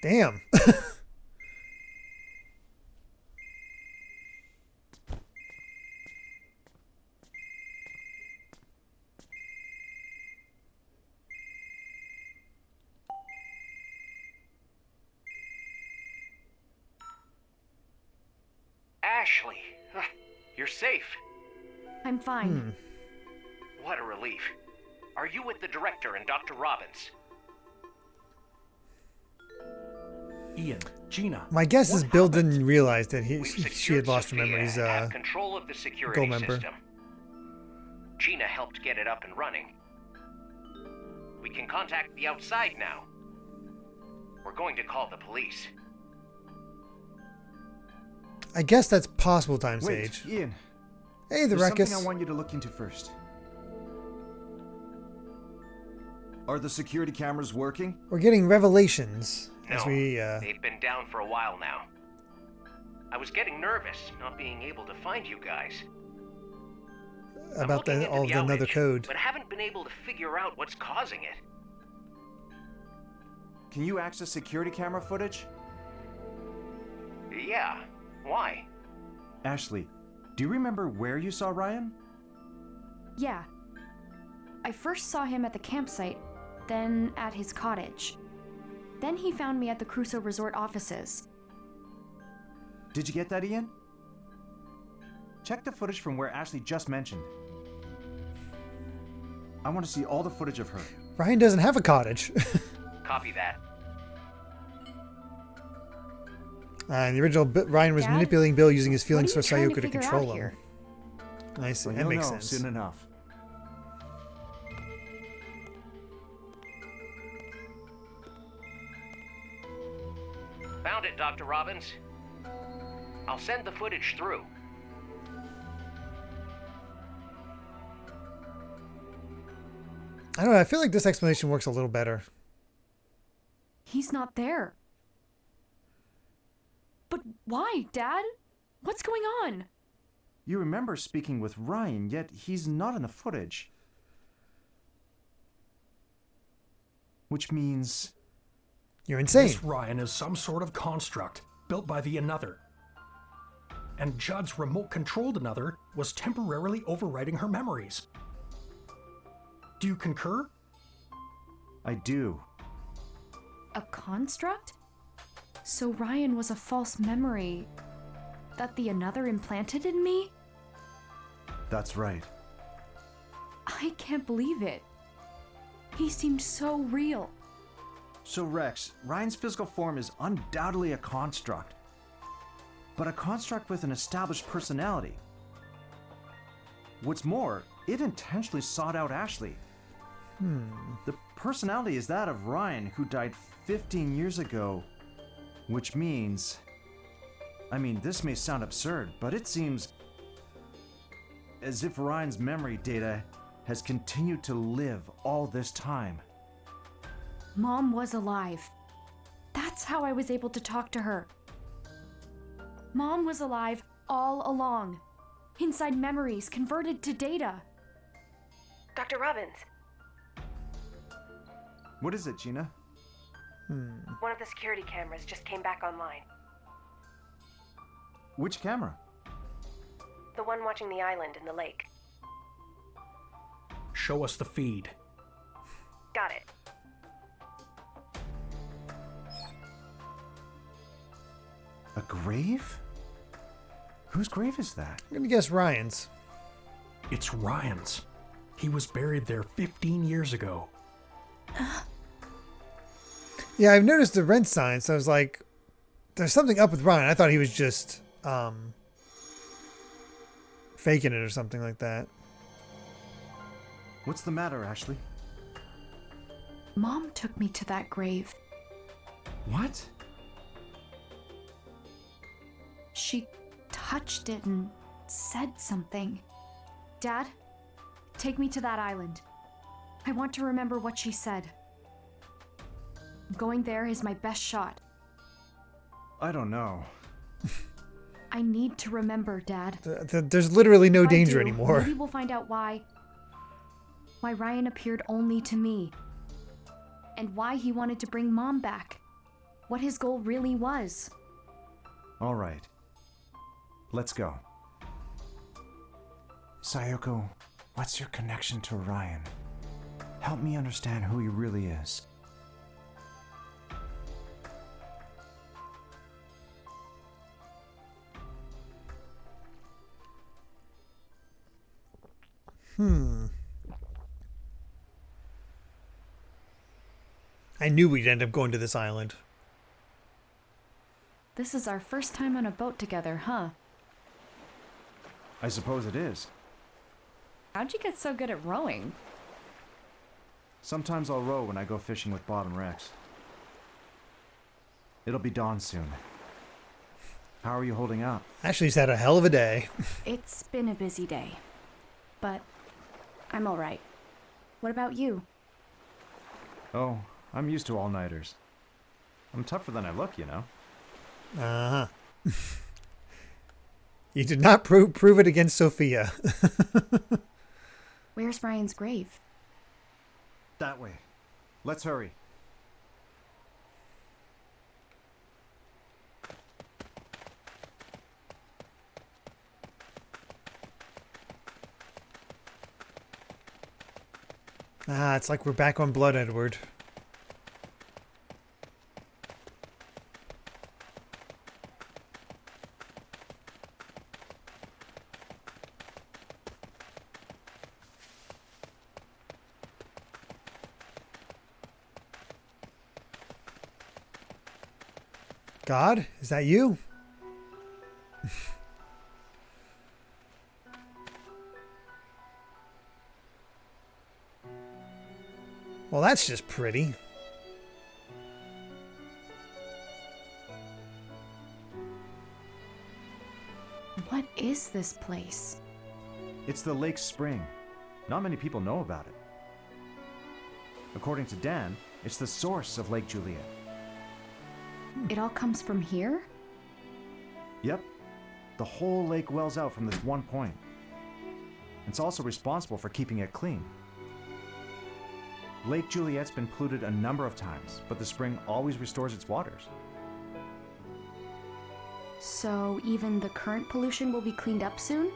Damn. Ashley, you're safe. I'm fine. What a relief. Are you with the director and Dr. Robbins? Ian, Gina. My guess is Bill didn't realize that We've she secured had lost her Sophia memories. and have control of the security Gold member. system. Gina helped get it up and running. We can contact the outside now. We're going to call the police. I guess that's possible, Time Wait, Sage. Ian. Hey, the There's ruckus. something I want you to look into first. Are the security cameras working? We're getting revelations as No, we. they've been down for a while now. I was getting nervous not being able to find you guys. I'm About looking into all the another outage, code. but haven't been able to figure out what's causing it. Can you access security camera footage? Yeah, why? Ashley, do you remember where you saw Ryan? Yeah. I first saw him at the campsite, then at his cottage. Then he found me at the Crusoe Resort offices. Did you get that, Ian? Check the footage from where Ashley just mentioned. I want to see all the footage of her. Ryan doesn't have a cottage. Copy that. In the original, Ryan was Dad? manipulating Bill using his feelings for What are you trying Sayoko to figure control out him. here? I see. Well, That you'll makes know sense. soon enough. Found it, Dr. Robbins. I'll send the footage through. I don't know. I feel like this explanation works a little better. He's not there. But why, Dad? What's going on? You remember speaking with Ryan, yet he's not in the footage. Which means... You're insane. This Ryan is some sort of construct built by the Another. And Judd's remote-controlled Another was temporarily overwriting her memories. Do you concur? I do. A construct? So Ryan was a false memory that the Another implanted in me? That's right. I can't believe it. He seemed so real. So Rex, Ryan's physical form is undoubtedly a construct. But a construct with an established personality. What's more, it intentionally sought out Ashley. The personality is that of Ryan, who died 15 years ago. Which means... I mean, this may sound absurd, but it seems as if Ryan's memory data has continued to live all this time. Mom was alive. That's how I was able to talk to her. Mom was alive all along. Inside memories converted to data. Dr. Robbins, What is it, Gina? one of the security cameras just came back online. Which camera? The one watching the island in the lake. Show us the feed. Got it. A grave? Whose grave is that? I'm gonna guess Ryan's. It's Ryan's. He was buried there 15 years ago. Yeah, I've noticed the rent sign, so I was like, there's something up with Ryan. I thought he was just faking it or something like that. What's the matter, Ashley? Mom took me to that grave. What? She touched it and said something. Dad, take me to that island. I want to remember what she said. Going there is my best shot. I don't know. I need to remember, Dad. There's literally no If I danger do, anymore. Maybe we'll find out why Ryan appeared only to me. And why he wanted to bring Mom back. What his goal really was. All right. Let's go. Sayoko, what's your connection to Ryan? Help me understand who he really is. I knew we'd end up going to this island. This is our first time on a boat together, huh? I suppose it is. How'd you get so good at rowing? Sometimes I'll row when I go fishing with Bob and Rex. It'll be dawn soon. How are you holding up? Ashley's had a hell of a day. It's been a busy day. But I'm alright. What about you? Oh, I'm used to all-nighters. I'm tougher than I look, you know. Uh-huh. You did not prove it against Sophia. Where's Ryan's grave? That way. Let's hurry. Ah, it's like we're back on Blood Edward. God, is that you? Well, that's just pretty. What is this place? It's the lake spring. Not many people know about it. According to Dan, it's the source of Lake Juliet. It all comes from here? Yep. The whole lake wells out from this one point. It's also responsible for keeping it clean. Lake Juliet's been polluted a number of times, but the spring always restores its waters. So even the current pollution will be cleaned up soon?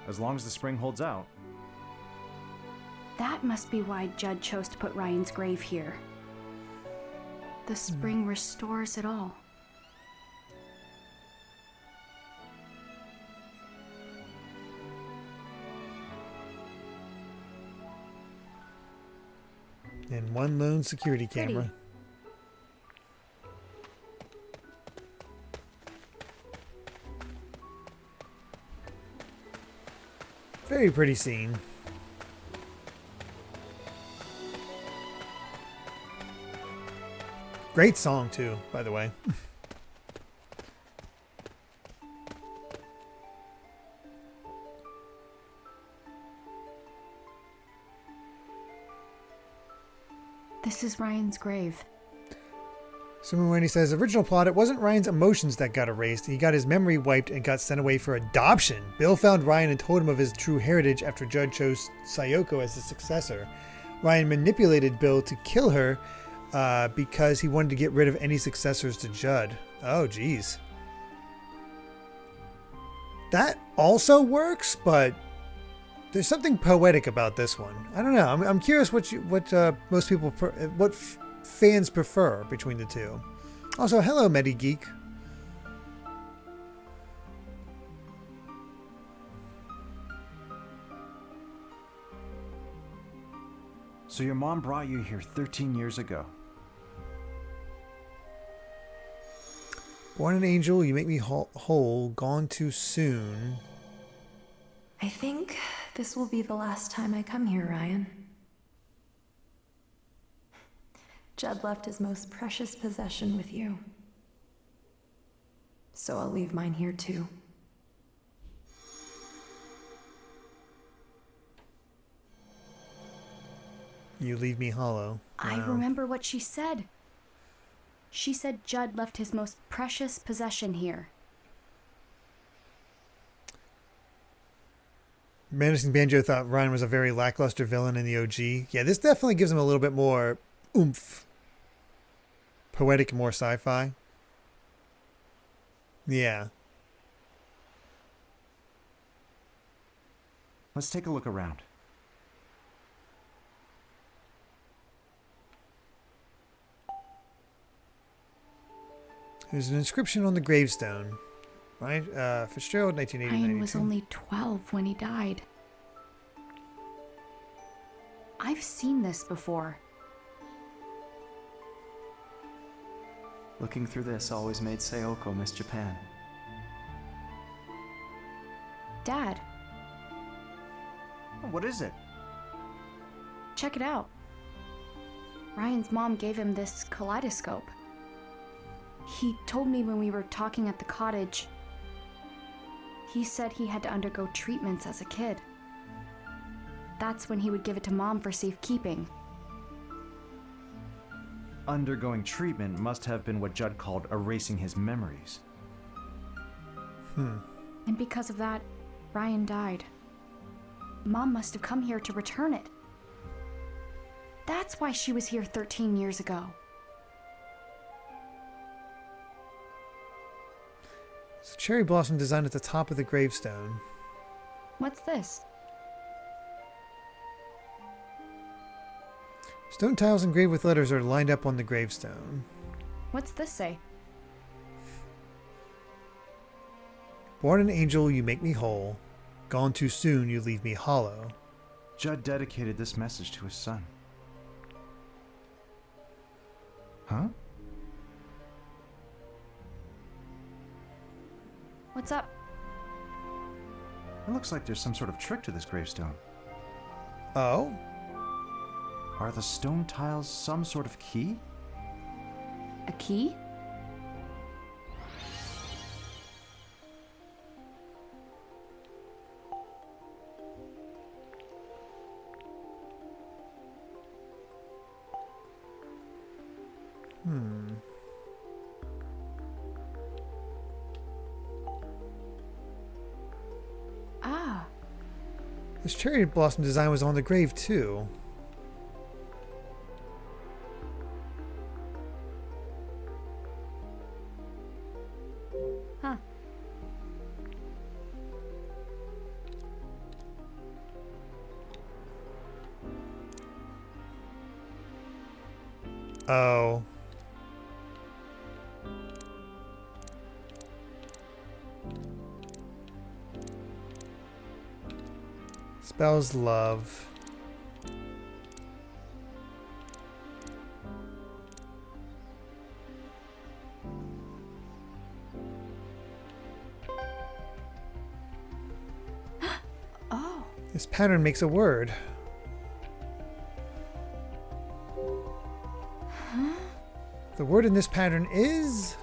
As long as the spring holds out. That must be why Judd chose to put Ryan's grave here. The spring restores it all. And one lone security Pretty. camera. Very pretty scene. Great song too, by the way. This is Ryan's grave. Someone when he says, original plot, it wasn't Ryan's emotions that got erased. He got his memory wiped and got sent away for adoption. Bill found Ryan and told him of his true heritage after Judd chose Sayoko as his successor. Ryan manipulated Bill to kill her because he wanted to get rid of any successors to Judd. Oh, geez. That also works, but there's something poetic about this one. I don't know. I'm curious what most people, what fans prefer between the two. Also, hello, MediGeek. So your mom brought you here 13 years ago. Born an angel, you make me whole, gone too soon. I think this will be the last time I come here, Ryan. Judd left his most precious possession with you. So I'll leave mine here too. You leave me hollow. I remember what she said. She said Judd left his most precious possession here. Menacing Banjo thought Ryan was a very lackluster villain in the OG. Yeah, this definitely gives him a little bit more oomph. Poetic, more sci-fi. Yeah. Let's take a look around. There's an inscription on the gravestone. Right? Fitzgerald, 1980. Ryan was only 12 when he died. I've seen this before. Looking through this always made Sayoko miss Japan. Dad, What is it? check it out. Ryan's mom gave him this kaleidoscope. He told me when we were talking at the cottage. He said he had to undergo treatments as a kid. That's when he would give it to Mom for safekeeping. undergoing treatment must have been what Judd called erasing his memories. And because of that, Ryan died. Mom must have come here to return it. That's why she was here 13 years ago. It's a cherry blossom design at the top of the gravestone. What's this? Stone tiles engraved with letters are lined up on the gravestone. What's this say? Born an angel, you make me whole. Gone too soon, you leave me hollow. Judd dedicated this message to his son. Huh? What's up? It looks like there's some sort of trick to this gravestone. Oh? Are the stone tiles some sort of key? A key? Ah. This cherry blossom design was on the grave too. Huh. Oh. Spells love. Oh. This pattern makes a word. Huh? The word in this pattern is...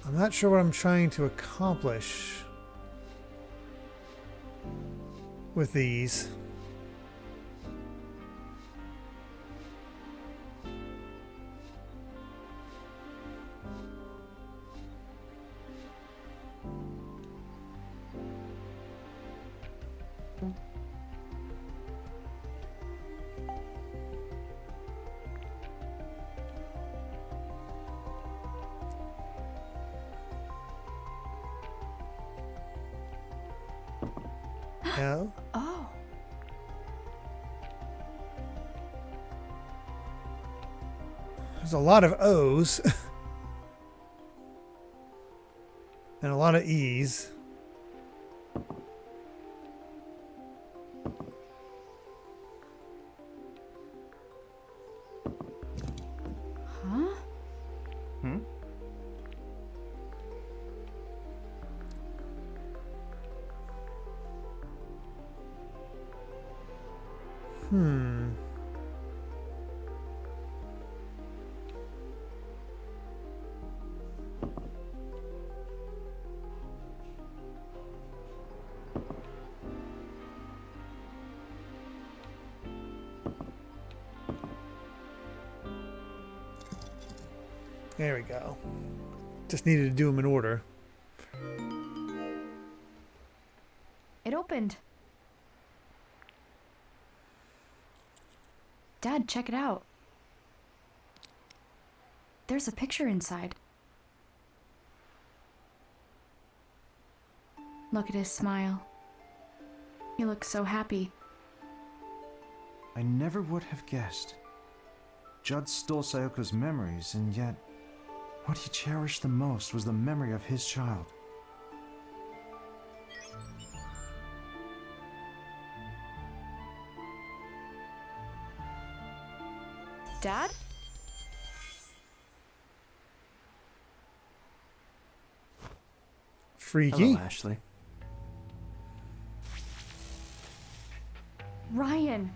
I'm not sure what I'm trying to accomplish with these. No? Oh. There's a lot of O's. And a lot of E's. Huh? There we go. Just needed to do them in order. It opened. Dad, check it out. There's a picture inside. Look at his smile. You look so happy. I never would have guessed. Judd stole Sayoko's memories, and yet, what he cherished the most was the memory of his child. Dad? Freaky. Hello, Ashley. Ryan!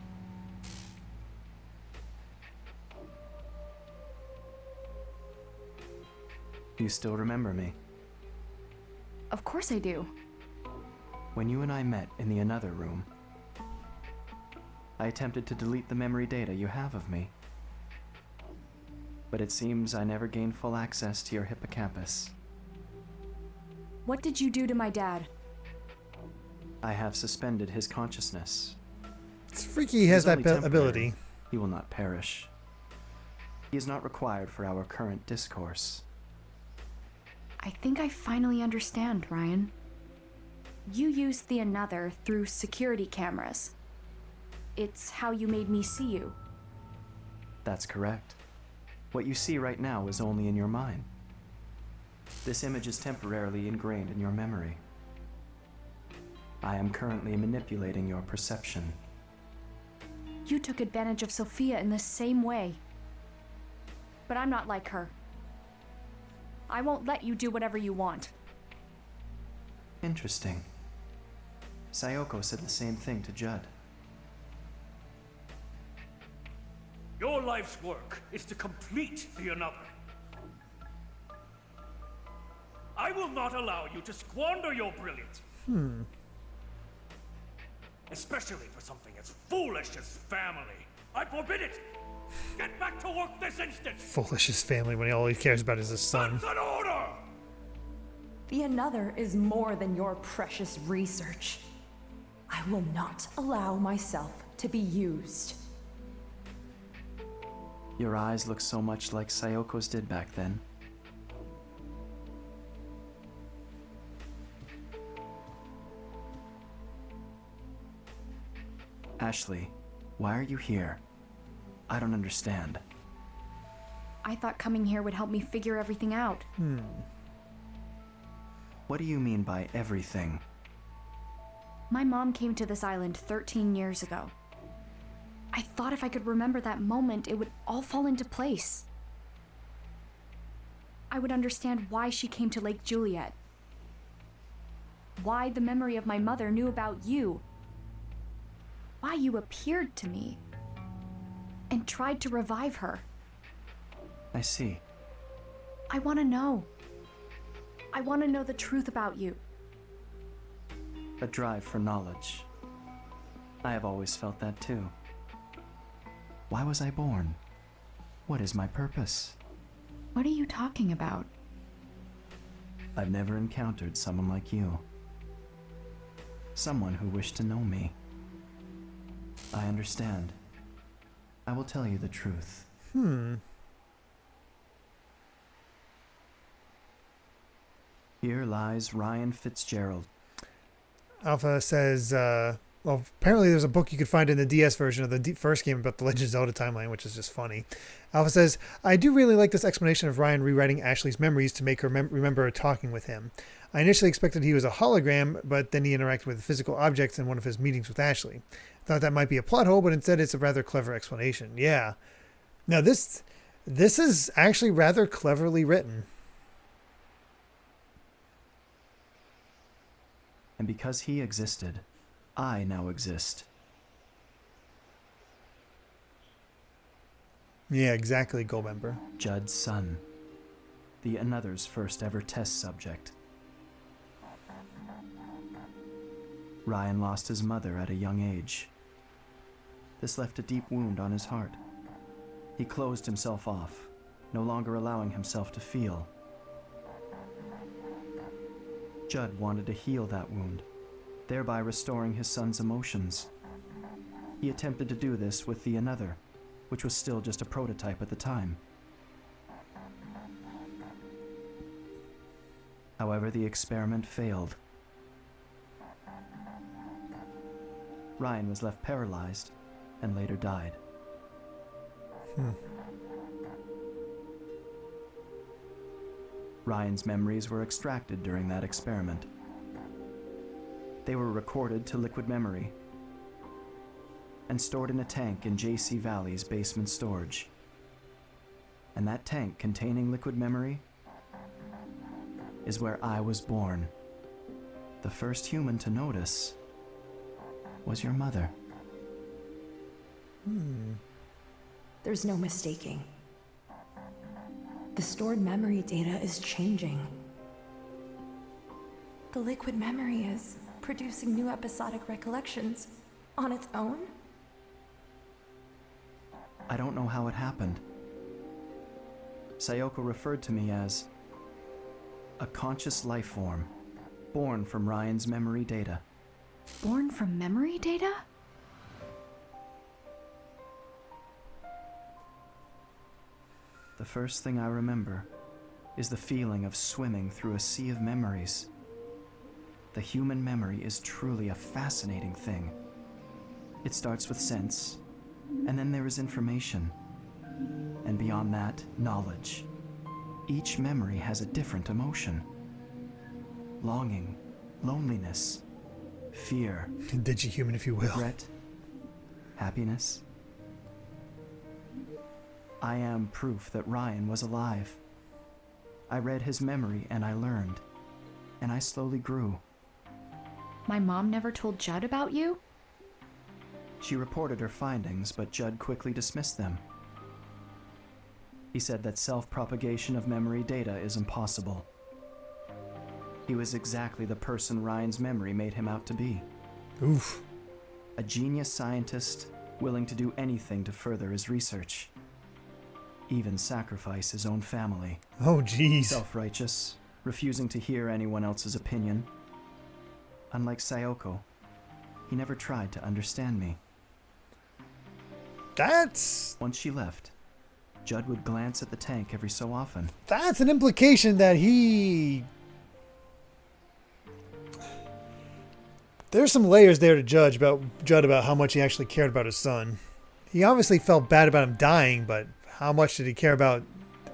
Do you still remember me? Of course I do. When you and I met in the another room, I attempted to delete the memory data you have of me. But it seems I never gained full access to your hippocampus. What did you do to my dad? I have suspended his consciousness. It's freaky he has It is that only temporary. ability. He will not perish. He is not required for our current discourse. I think I finally understand, Ryan. You used the another through security cameras. It's how you made me see you. That's correct. What you see right now is only in your mind. This image is temporarily ingrained in your memory. I am currently manipulating your perception. You took advantage of Sophia in the same way. But I'm not like her. I won't let you do whatever you want. Interesting. Sayoko said the same thing to Judd. Your life's work is to complete the another. I will not allow you to squander your brilliance. Especially for something as foolish as family. I forbid it! Get back to work this instant! Foolish his family when all he cares about is his son. That's an order! The another is more than your precious research. I will not allow myself to be used. Your eyes look so much like Sayoko's did back then. Ashley, why are you here? I don't understand. I thought coming here would help me figure everything out. What do you mean by everything? My mom came to this island 13 years ago. I thought if I could remember that moment, it would all fall into place. I would understand why she came to Lake Juliet. Why the memory of my mother knew about you. Why you appeared to me and tried to revive her. I see. I want to know. I want to know the truth about you. A drive for knowledge. I have always felt that too. Why was I born? What is my purpose? What are you talking about? I've never encountered someone like you. Someone who wished to know me. I understand. I will tell you the truth. Here lies Ryan Fitzgerald. Alpha says, well, apparently there's a book you could find in the DS version of the first game about the Legend of Zelda timeline, which is just funny. Alpha says, I do really like this explanation of Ryan rewriting Ashley's memories to make her remember talking with him. I initially expected he was a hologram, but then he interacted with physical objects in one of his meetings with Ashley. Thought that might be a plot hole, but instead it's a rather clever explanation. Yeah. Now this is actually rather cleverly written. And because he existed, I now exist. Yeah, exactly, Goldmember. Judd's son. The Another's first ever test subject. Ryan lost his mother at a young age. This left a deep wound on his heart. He closed himself off, no longer allowing himself to feel. Judd wanted to heal that wound, thereby restoring his son's emotions. He attempted to do this with the Another, which was still just a prototype at the time. However, the experiment failed. Ryan was left paralyzed and later died. Ryan's memories were extracted during that experiment. They were recorded to liquid memory and stored in a tank in JC Valley's basement storage. And that tank containing liquid memory is where I was born. The first human to notice was your mother. There's no mistaking. The stored memory data is changing. The liquid memory is producing new episodic recollections on its own? I don't know how it happened. Sayoko referred to me as a conscious life form, born from Ryan's memory data. Born from memory data? The first thing I remember is the feeling of swimming through a sea of memories. The human memory is truly a fascinating thing. It starts with sense, and then there is information. And beyond that, knowledge. Each memory has a different emotion. Longing, loneliness, fear. Digihuman, if you will. Regret, happiness. I am proof that Ryan was alive. I read his memory and I learned. And I slowly grew. My mom never told Judd about you? She reported her findings, but Judd quickly dismissed them. He said that self-propagation of memory data is impossible. He was exactly the person Ryan's memory made him out to be. Oof. A genius scientist willing to do anything to further his research. Even sacrifice his own family. Oh, jeez. Self-righteous, refusing to hear anyone else's opinion. Unlike Sayoko, he never tried to understand me. Once she left, Judd would glance at the tank every so often. That's an implication that he... There's some layers there to judge about Judd about how much he actually cared about his son. He obviously felt bad about him dying, but how much did he care about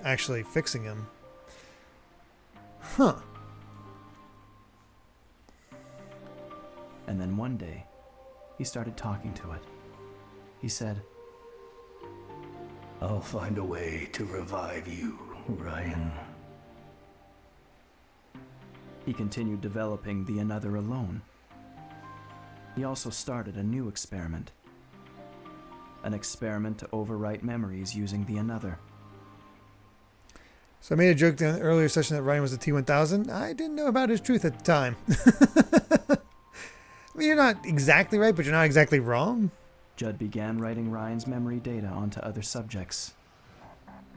actually fixing him? Huh. And then one day, he started talking to it. He said, I'll find a way to revive you, Ryan. He continued developing the Another alone. He also started a new experiment. An experiment to overwrite memories using the Another. So I made a joke in the earlier session that Ryan was a T-1000. I didn't know about his truth at the time. I mean, you're not exactly right, but you're not exactly wrong. Judd began writing Ryan's memory data onto other subjects.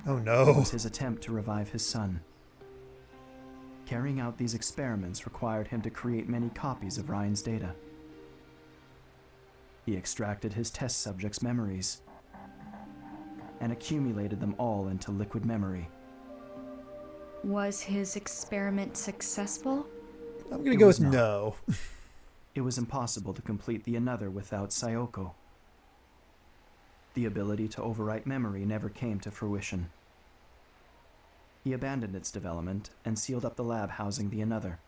Oh no. It was his attempt to revive his son. Carrying out these experiments required him to create many copies of Ryan's data. He extracted his test subjects' memories and accumulated them all into liquid memory. Was his experiment successful? I'm going to go with no. It was impossible to complete the Another without Sayoko. The ability to overwrite memory never came to fruition. He abandoned its development and sealed up the lab housing the Another.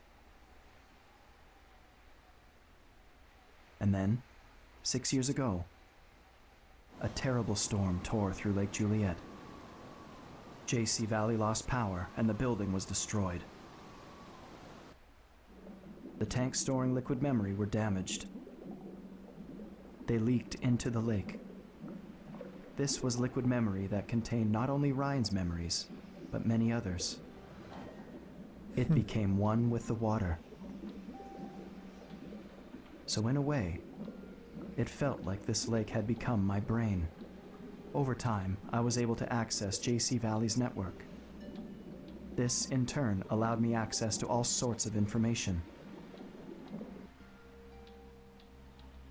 And then, 6 years ago, a terrible storm tore through Lake Juliet. JC Valley lost power and the building was destroyed. The tanks storing liquid memory were damaged. They leaked into the lake. This was liquid memory that contained not only Ryan's memories, but many others. It became one with the water. So in a way, it felt like this lake had become my brain. Over time, I was able to access JC Valley's network. This, in turn, allowed me access to all sorts of information.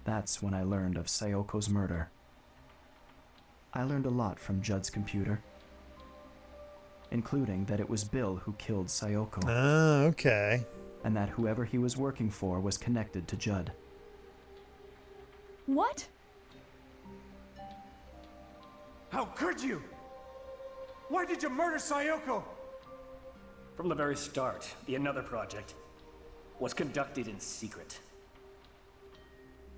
That's when I learned of Sayoko's murder. I learned a lot from Judd's computer, including that it was Bill who killed Sayoko. Ah, okay. And that whoever he was working for was connected to Judd. What? How could you? Why did you murder Sayoko? From the very start, the Another Project was conducted in secret.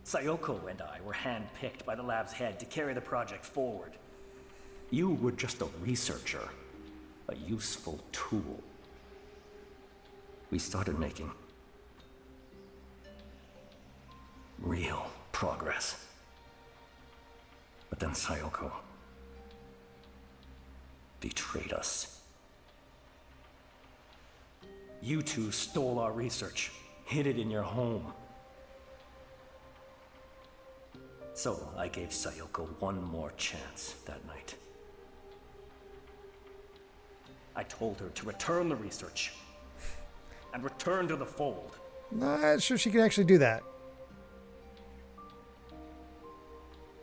Sayoko and I were handpicked by the lab's head to carry the project forward. You were just a researcher, a useful tool. We started making real progress. But then Sayoko betrayed us. You two stole our research, hid it in your home. So I gave Sayoko one more chance that night. I told her to return the research and return to the fold. Not sure she can actually do that.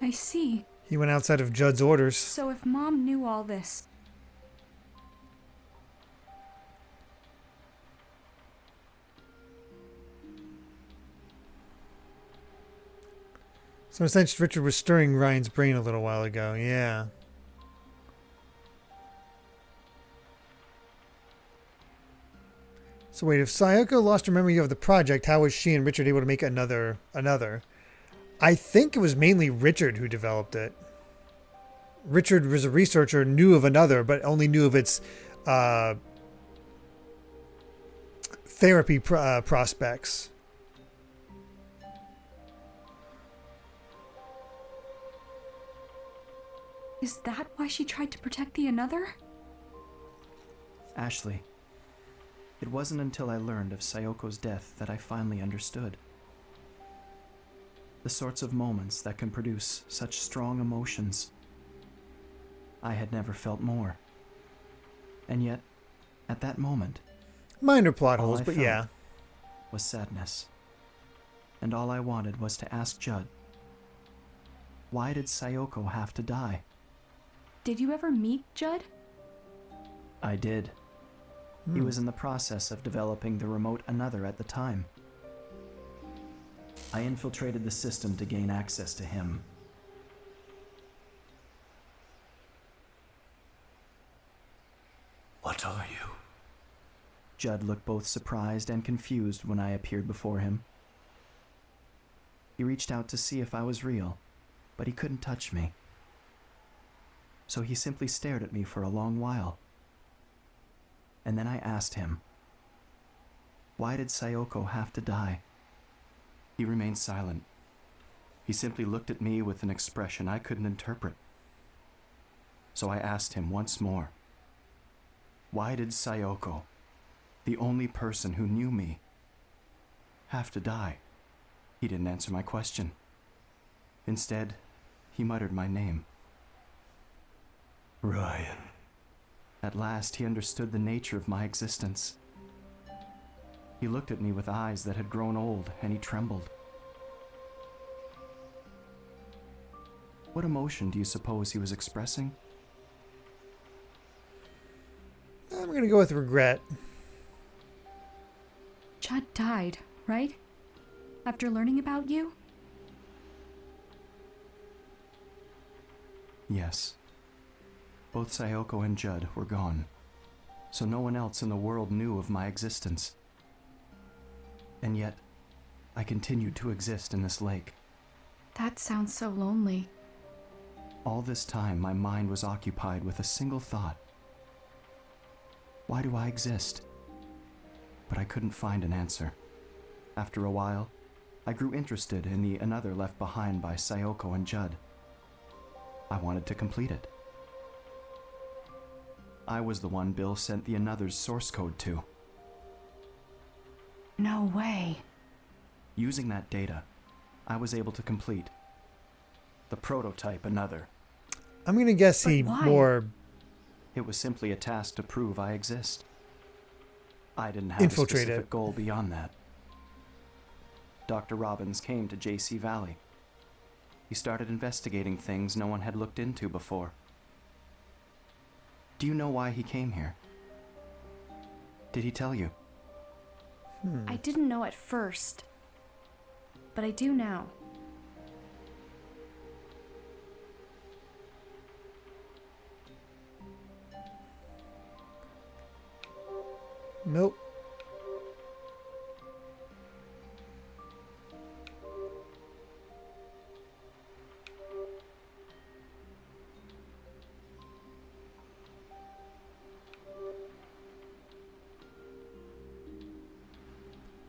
I see. He went outside of Judd's orders. So if Mom knew all this... So in a sense, Richard was stirring Ryan's brain a little while ago. Yeah. So wait, if Sayoko lost her memory of the project, how was she and Richard able to make another? I think it was mainly Richard who developed it. Richard was a researcher, knew of Another, but only knew of its therapy prospects. Is that why she tried to protect the Another? Ashley, it wasn't until I learned of Sayoko's death that I finally understood. The sorts of moments that can produce such strong emotions. I had never felt more. And yet, at that moment, minor plot all holes, I but felt yeah, was sadness. And all I wanted was to ask Judd, why did Sayoko have to die? Did you ever meet Judd? I did. He was in the process of developing the remote Another at the time. I infiltrated the system to gain access to him. What are you? Judd looked both surprised and confused when I appeared before him. He reached out to see if I was real, but he couldn't touch me. So he simply stared at me for a long while. And then I asked him, why did Sayoko have to die? He remained silent. He simply looked at me with an expression I couldn't interpret. So I asked him once more, why did Sayoko, the only person who knew me, have to die? He didn't answer my question. Instead, he muttered my name. Ryan. At last, he understood the nature of my existence. He looked at me with eyes that had grown old, and he trembled. What emotion do you suppose he was expressing? I'm going to go with regret. Judd died, right? After learning about you? Yes. Both Sayoko and Judd were gone, so no one else in the world knew of my existence. And yet, I continued to exist in this lake. That sounds so lonely. All this time, my mind was occupied with a single thought. Why do I exist? But I couldn't find an answer. After a while, I grew interested in the Another left behind by Sayoko and Judd. I wanted to complete it. I was the one Bill sent the Another's source code to. No way. Using that data, I was able to complete the prototype Another. I'm going to guess he more... It was simply a task to prove I exist. I didn't have Infiltrate a specific it. goal beyond that. Dr. Robbins came to JC Valley. He started investigating things no one had looked into before. Do you know why he came here? Did he tell you? I didn't know at first, but I do now. Nope.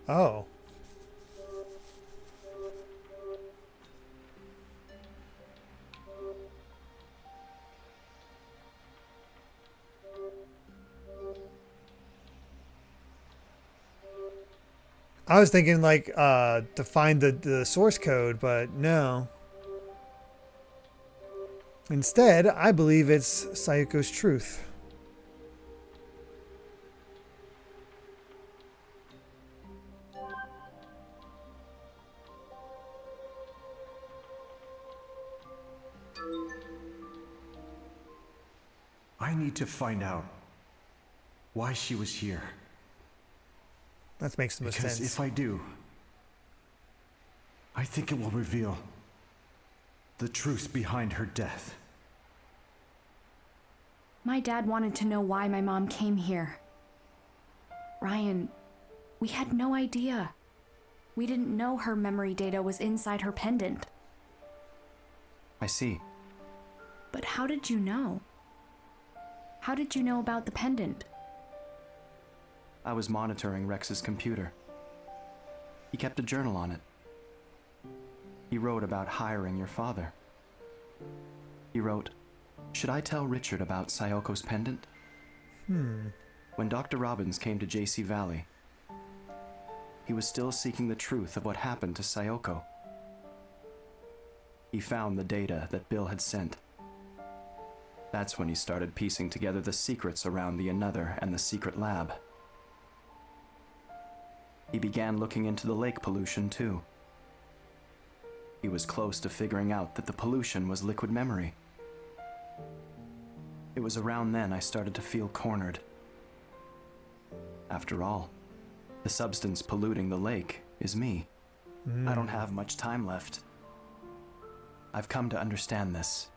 Oh. I was thinking like to find the source code, but no. Instead, I believe it's Sayoko's truth. I need to find out why she was here. That makes the most sense. Because if I do, I think it will reveal the truth behind her death. My dad wanted to know why my mom came here. Ryan, we had no idea. We didn't know her memory data was inside her pendant. I see. But how did you know? How did you know about the pendant? I was monitoring Rex's computer. He kept a journal on it. He wrote about hiring your father. He wrote, "Should I tell Richard about Sayoko's pendant?" When Dr. Robbins came to JC Valley, he was still seeking the truth of what happened to Sayoko. He found the data that Bill had sent. That's when he started piecing together the secrets around the Another and the secret lab. He began looking into the lake pollution too. He was close to figuring out that the pollution was liquid memory. It was around then I started to feel cornered. After all, the substance polluting the lake is me. I don't have much time left. I've come to understand this.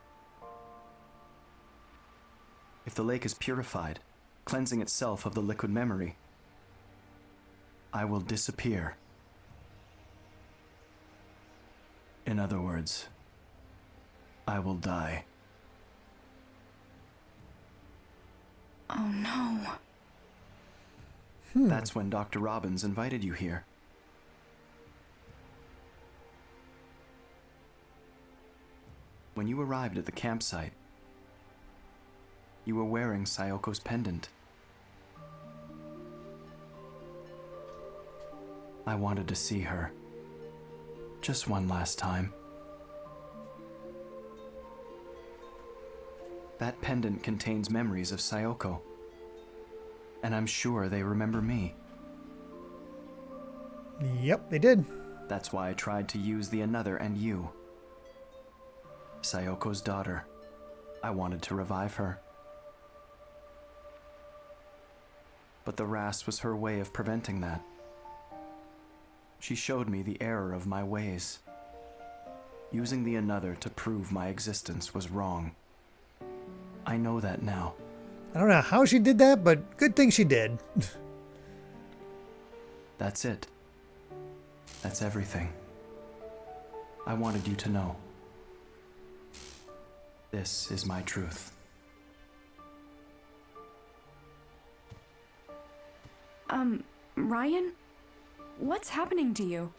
If the lake is purified, cleansing itself of the liquid memory, I will disappear. In other words, I will die. Oh no. That's when Dr. Robbins invited you here. When you arrived at the campsite, you were wearing Sayoko's pendant. I wanted to see her. Just one last time. That pendant contains memories of Sayoko. And I'm sure they remember me. Yep, they did. That's why I tried to use the Another and you. Sayoko's daughter. I wanted to revive her. But the RAS was her way of preventing that. She showed me the error of my ways. Using the Another to prove my existence was wrong. I know that now. I don't know how she did that, but good thing she did. That's it. That's everything. I wanted you to know. This is my truth. Ryan? What's happening to you?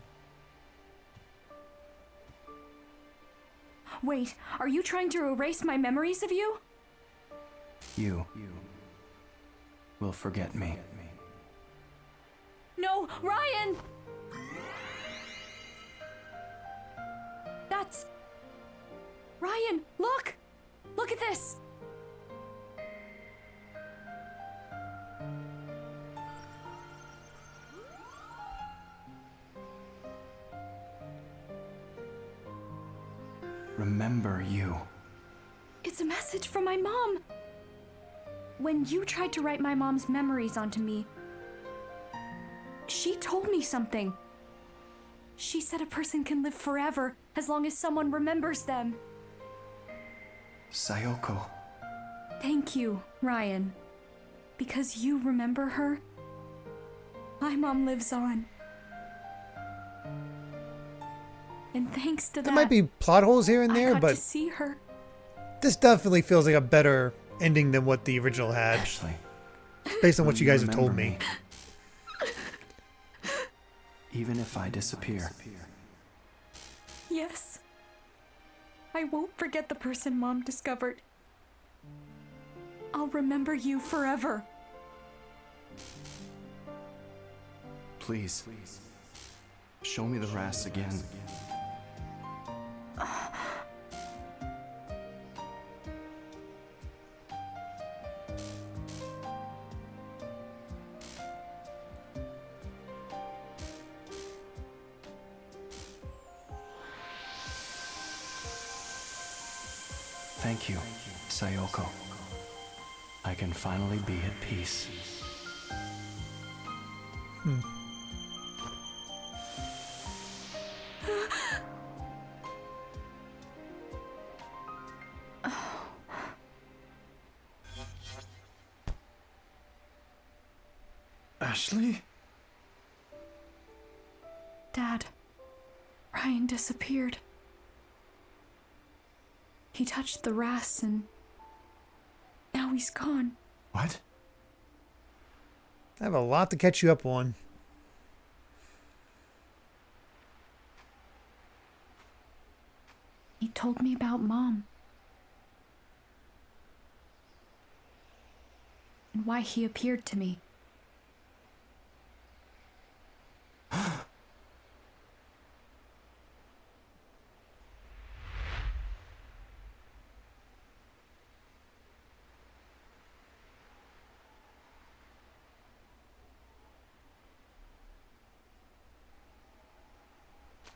Wait, are you trying to erase my memories of you? You will forget me. No, Ryan! That's... Ryan, look! Look at this! Remember you. It's a message from my mom! When you tried to write my mom's memories onto me, she told me something. She said a person can live forever as long as someone remembers them. Sayoko. Thank you, Ryan. Because you remember her, My mom lives on. And thanks to There that, might be plot holes here and I there, got but to see her. this definitely feels like a better ending than what the original had. Ashley, Based on what will you guys have told remember me. Even if I disappear. Yes. I won't forget the person Mom discovered. I'll remember you forever. Please. Show me the Ras again. Thank you, Sayoko. I can finally be at peace. Ashley? Dad, Ryan disappeared. He touched the Ras and now he's gone. What? I have a lot to catch you up on. He told me about Mom. And why he appeared to me.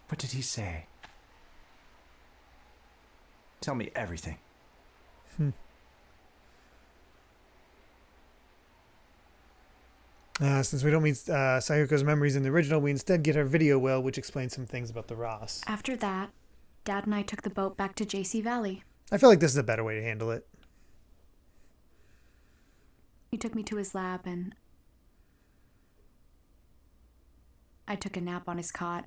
What did he say? Tell me everything. Since we don't meet Sayoko's memories in the original, we instead get her video well, which explains some things about the Ras. After that, Dad and I took the boat back to JC Valley. I feel like this is a better way to handle it. He took me to his lab and I took a nap on his cot.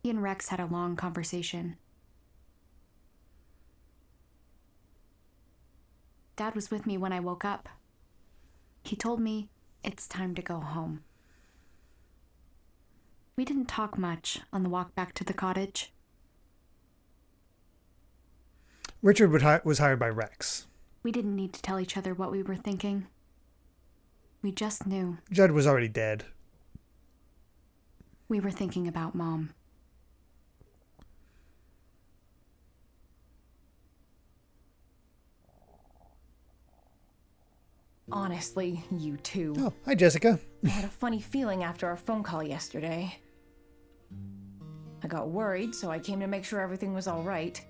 He and Rex had a long conversation. Dad was with me when I woke up. He told me it's time to go home. We didn't talk much on the walk back to the cottage. Richard was hired by Rex. We didn't need to tell each other what we were thinking. We just knew. Judd was already dead. We were thinking about Mom. Honestly, you two. Oh, hi, Jessica. I had a funny feeling after our phone call yesterday. I got worried, so I came to make sure everything was all right.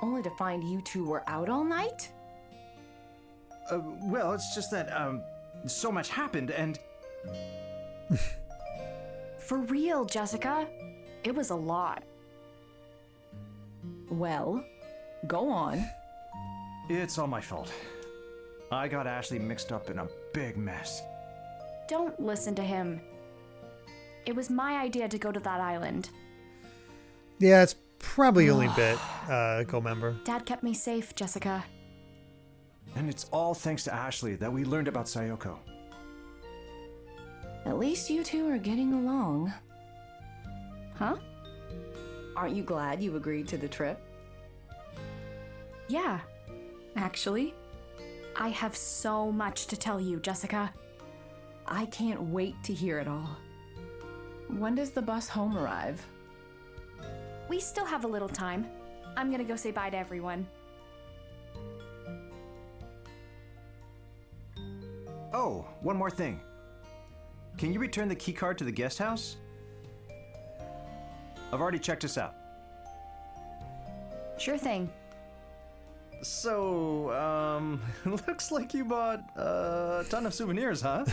Only to find you two were out all night? Well, it's just that, so much happened and... For real, Jessica. It was a lot. Well, go on. It's all my fault. I got Ashley mixed up in a big mess. Don't listen to him. It was my idea to go to that island. Yeah, it's probably only bit, co-member. Dad kept me safe, Jessica. And it's all thanks to Ashley that we learned about Sayoko. At least you two are getting along. Huh? Aren't you glad you agreed to the trip? Yeah, actually. I have so much to tell you, Jessica. I can't wait to hear it all. When does the bus home arrive? We still have a little time. I'm gonna go say bye to everyone. Oh, one more thing. Can you return the keycard to the guest house? I've already checked us out. Sure thing. So, looks like you bought a ton of souvenirs, huh?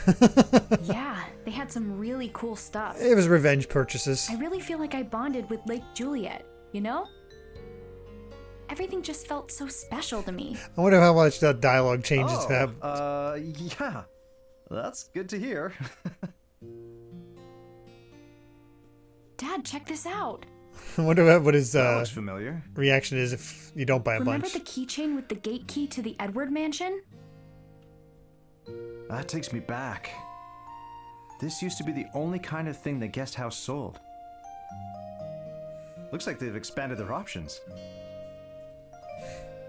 Yeah, they had some really cool stuff. It was revenge purchases. I really feel like I bonded with Lake Juliet, you know? Everything just felt so special to me. I wonder how much that dialogue changes. Yeah. That's good to hear. Dad, check this out. I wonder what his That looks familiar. reaction is if you don't buy a Remember bunch. the keychain with the gate key to the Edward mansion? That takes me back. This used to be the only kind of thing the guest house sold. Looks like they've expanded their options.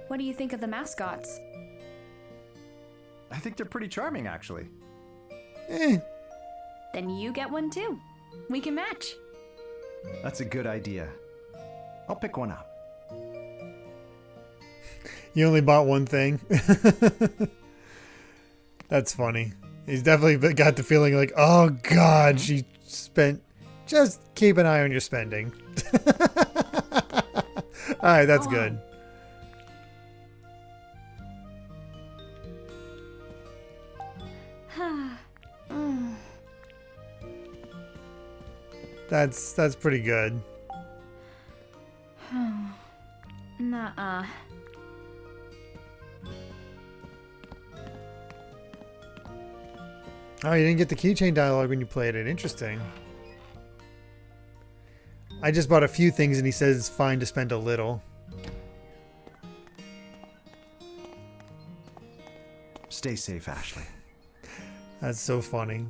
What do you think of the mascots? I think they're pretty charming, actually. Then you get one too. We can match. That's a good idea. I'll pick one up. You only bought one thing. That's funny. He's definitely got the feeling like, oh God, she spent. Just keep an eye on your spending. All right, that's good. That's pretty good. Nuh-uh. Oh, you didn't get the keychain dialogue when you played it. Interesting. I just bought a few things and he says it's fine to spend a little. Stay safe, Ashley. That's so funny.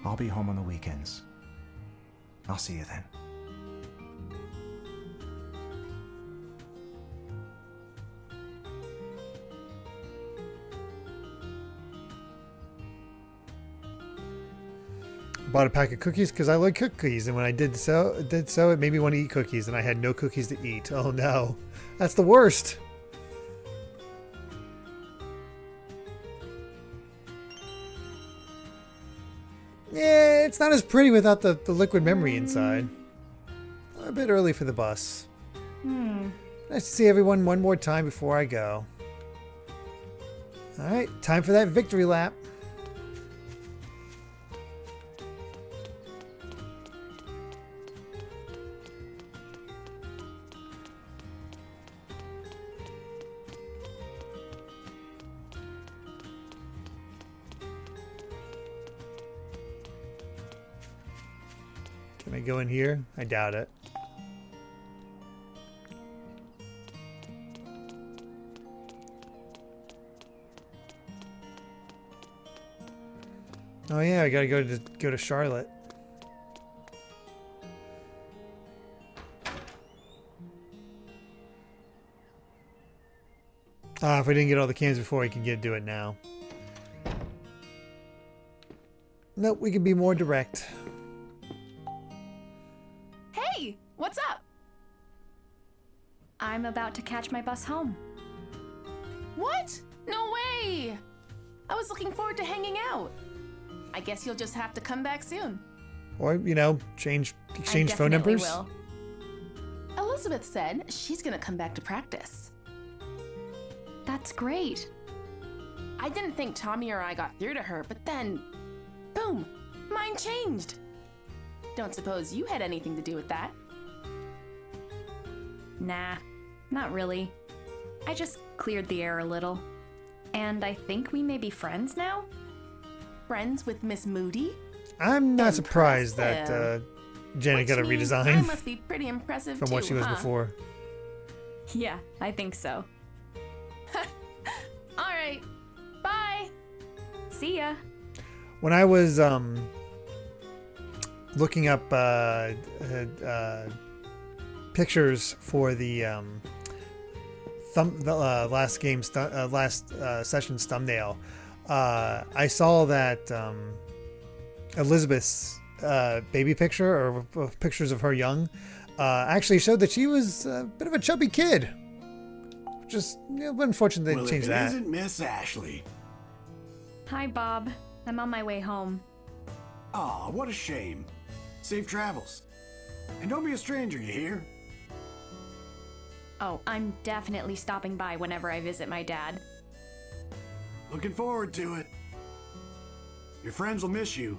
I'll be home on the weekends. I'll see you then. Bought a pack of cookies because I like cookies, and when I did so, it made me want to eat cookies, and I had no cookies to eat. Oh no, that's the worst. Yeah, it's not as pretty without the liquid memory inside. A bit early for the bus. Nice to see everyone one more time before I go. Alright, time for that victory lap. Can I go in here? I doubt it. Oh yeah, I gotta go to Charlotte. If we didn't get all the cans before, we can do it now. Nope, we can be more direct. Hey, what's up? I'm about to catch my bus home. What? No way! I was looking forward to hanging out. I guess you'll just have to come back soon. Or, you know, exchange phone numbers. Will. Elizabeth said she's gonna come back to practice. That's great. I didn't think Tommy or I got through to her, but then, boom, mine changed. Don't suppose you had anything to do with that? Nah, not really. I just cleared the air a little. And I think we may be friends now? Friends with Miss Moody? I'm not surprised that Janet got a I redesign must be pretty impressive from what she was before. Yeah, I think so. All right, bye. See ya. When I was looking up pictures for the last session's thumbnail, I saw that Elizabeth's baby picture, or pictures of her young, actually showed that she was a bit of a chubby kid. Just, unfortunate they didn't change that. Well, if it isn't Miss Ashley. Hi, Bob. I'm on my way home. Aw, what a shame. Safe travels. And don't be a stranger, you hear? Oh, I'm definitely stopping by whenever I visit my dad. Looking forward to it. Your friends will miss you.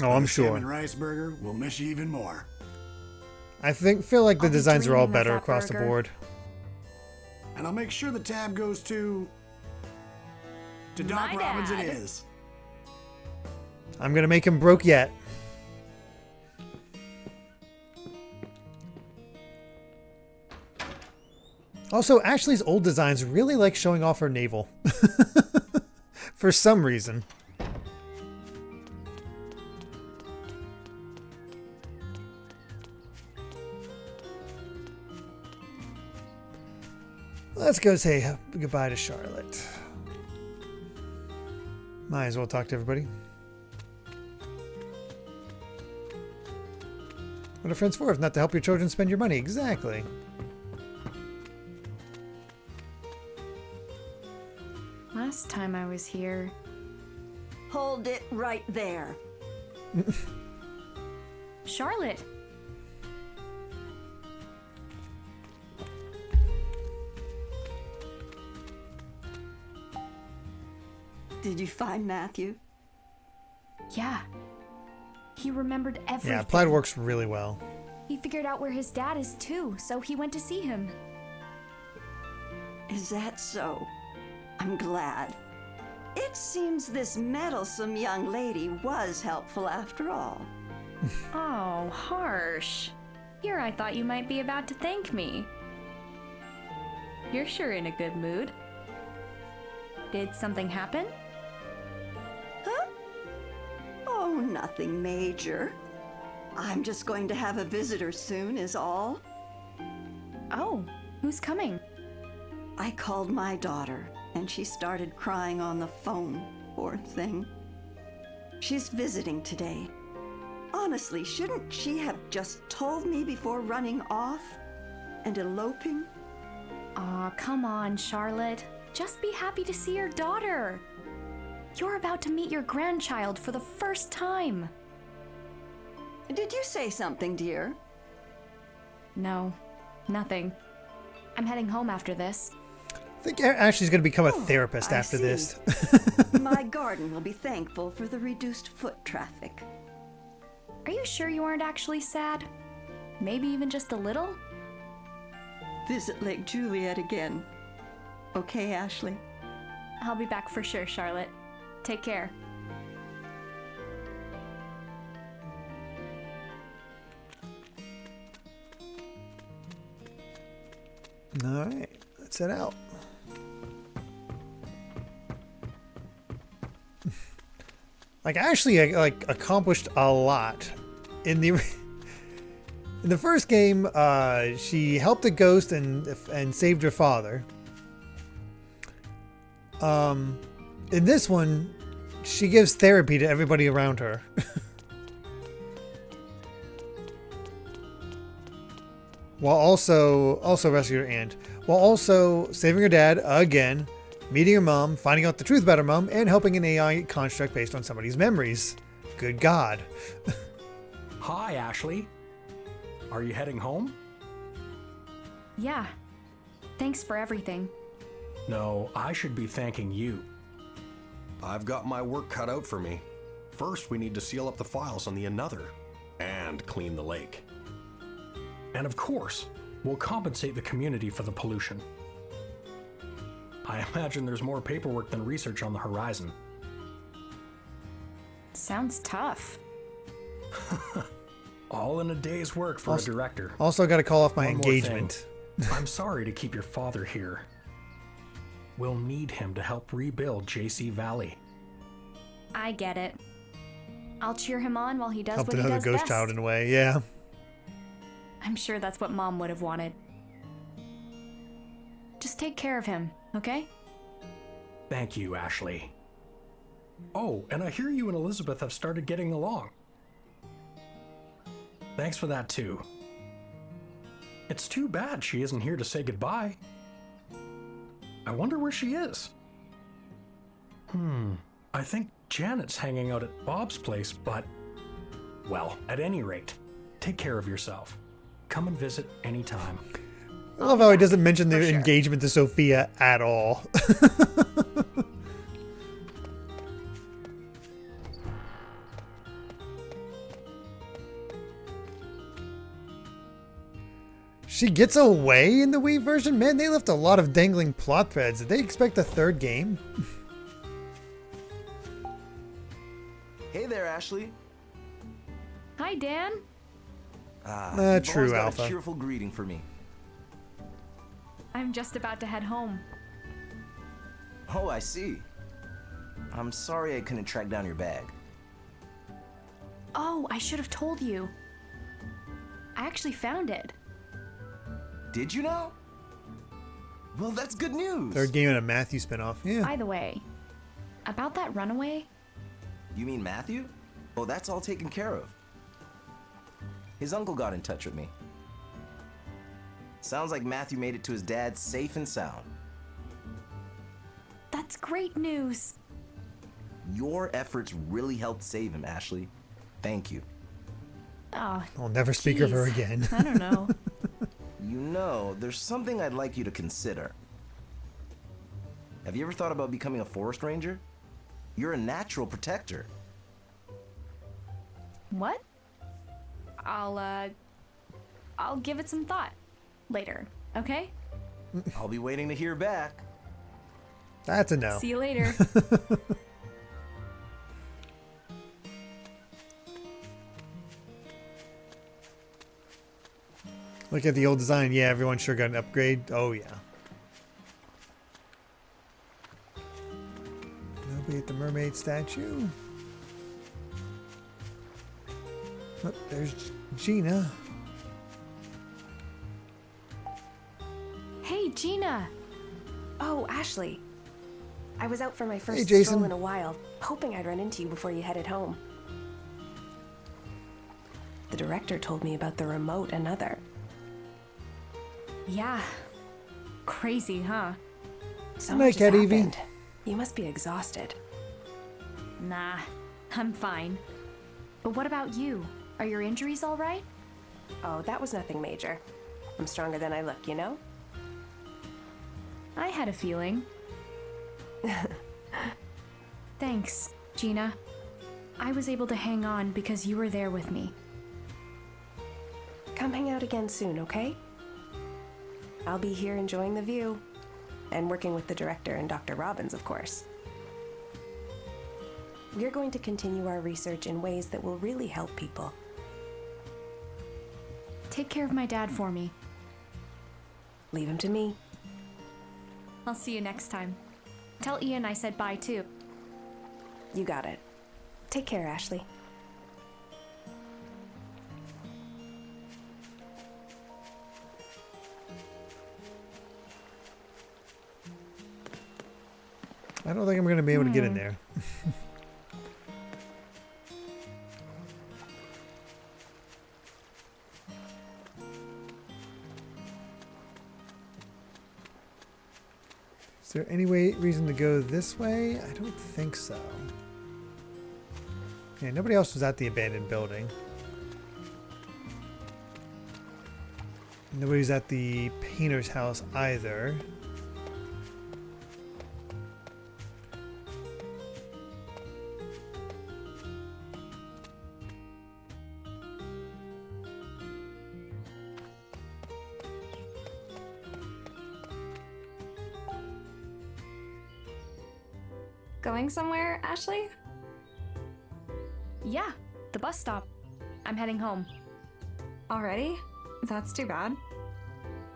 Oh, I'm The sure. salmon rice burger will miss you even more. I feel like the I'll be designs are all dreaming of better that across the burger. board. And I'll make sure the tab goes to Doc My Robbins it dad. is. I'm gonna make him broke yet. Also, Ashley's old designs really like showing off her navel. For some reason. Let's go say goodbye to Charlotte. Might as well talk to everybody. What are friends for if not to help your children spend your money? Exactly. Last time I was here. Hold it right there. Charlotte! Did you find Matthew? Yeah. He remembered everything. Yeah, Plaid works really well. He figured out where his dad is too, so he went to see him. Is that so? I'm glad. It seems this meddlesome young lady was helpful after all. Oh, harsh. Here I thought you might be about to thank me. You're sure in a good mood. Did something happen? Huh? Oh, nothing major. I'm just going to have a visitor soon, is all. Oh, who's coming? I called my daughter, and she started crying on the phone, poor thing. She's visiting today. Honestly, shouldn't she have just told me before running off and eloping? Aw, come on, Charlotte. Just be happy to see your daughter. You're about to meet your grandchild for the first time. Did you say something, dear? No, nothing. I'm heading home after this. I think Ashley's going to become a therapist I after see. this. My garden will be thankful for the reduced foot traffic. Are you sure you aren't actually sad? Maybe even just a little? Visit Lake Juliet again. Okay, Ashley? I'll be back for sure, Charlotte. Take care. All right, let's head out. Like Ashley, like accomplished a lot in the in the first game. She helped a ghost and saved her father. In this one, she gives therapy to everybody around her. While also rescuing her aunt, while also saving her dad again, meeting her mom, finding out the truth about her mom, and helping an AI construct based on somebody's memories. Good God. Hi, Ashley. Are you heading home? Yeah. Thanks for everything. No, I should be thanking you. I've got my work cut out for me. First, we need to seal up the files on the Another and clean the lake. And of course, we'll compensate the community for the pollution. I imagine there's more paperwork than research on the horizon. Sounds tough. All in a day's work for a director. Also got to call off my One more engagement. thing. I'm sorry to keep your father here. We'll need him to help rebuild JC Valley. I get it. I'll cheer him on while he does Helped what he another does ghost best. child in a way, yeah. I'm sure that's what Mom would have wanted. Just take care of him, okay? Thank you, Ashley. Oh, and I hear you and Elizabeth have started getting along. Thanks for that, too. It's too bad she isn't here to say goodbye. I wonder where she is. I think Janet's hanging out at Bob's place, but... Well, at any rate, take care of yourself. Come and visit anytime. I love how he doesn't mention the engagement to Sophia at all. She gets away in the Wii version? Man, they left a lot of dangling plot threads. Did they expect a third game? Hey there, Ashley. Hi, Dan. You've True, always got Alpha. a cheerful greeting for me. I'm just about to head home. Oh, I see. I'm sorry I couldn't track down your bag. Oh, I should have told you. I actually found it. Did you know? Well, that's good news. Third game in a Matthew spinoff. Yeah. By the way, about that runaway, You mean Matthew? Oh, that's all taken care of. His uncle got in touch with me. Sounds like Matthew made it to his dad safe and sound. that's great news. Your efforts really helped save him, Ashley. Thank you. Oh, I'll never speak of her jeez. again. I don't know. You know, there's something I'd like you to consider. Have you ever thought about becoming a forest ranger? You're a natural protector. What? I'll give it some thought later, okay? I'll be waiting to hear back. That's a no. See you later. Look at the old design. Yeah, everyone sure got an upgrade. Oh, yeah. Nobody at the mermaid statue. Oh, there's Gina. Hey, Gina. Oh, Ashley. I was out for my first Hey, Jason. stroll in a while, hoping I'd run into you before you headed home. The director told me about the remote another. Yeah. Crazy, huh? So Night, much has Cat Evie. happened. You must be exhausted. Nah, I'm fine. But what about you? Are your injuries all right? Oh, that was nothing major. I'm stronger than I look, you know? I had a feeling. Thanks, Gina. I was able to hang on because you were there with me. Come hang out again soon, okay? I'll be here enjoying the view. And working with the director and Dr. Robbins, of course. We're going to continue our research in ways that will really help people. Take care of my dad for me. Leave him to me. I'll see you next time. Tell Ian I said bye too. You got it. Take care, Ashley. I don't think I'm going to be able to get in there. Is there any reason to go this way? I don't think so. Yeah, nobody else was at the abandoned building. Nobody's at the painter's house either. Going somewhere, Ashley? Yeah, the bus stop. I'm heading home. Already? That's too bad.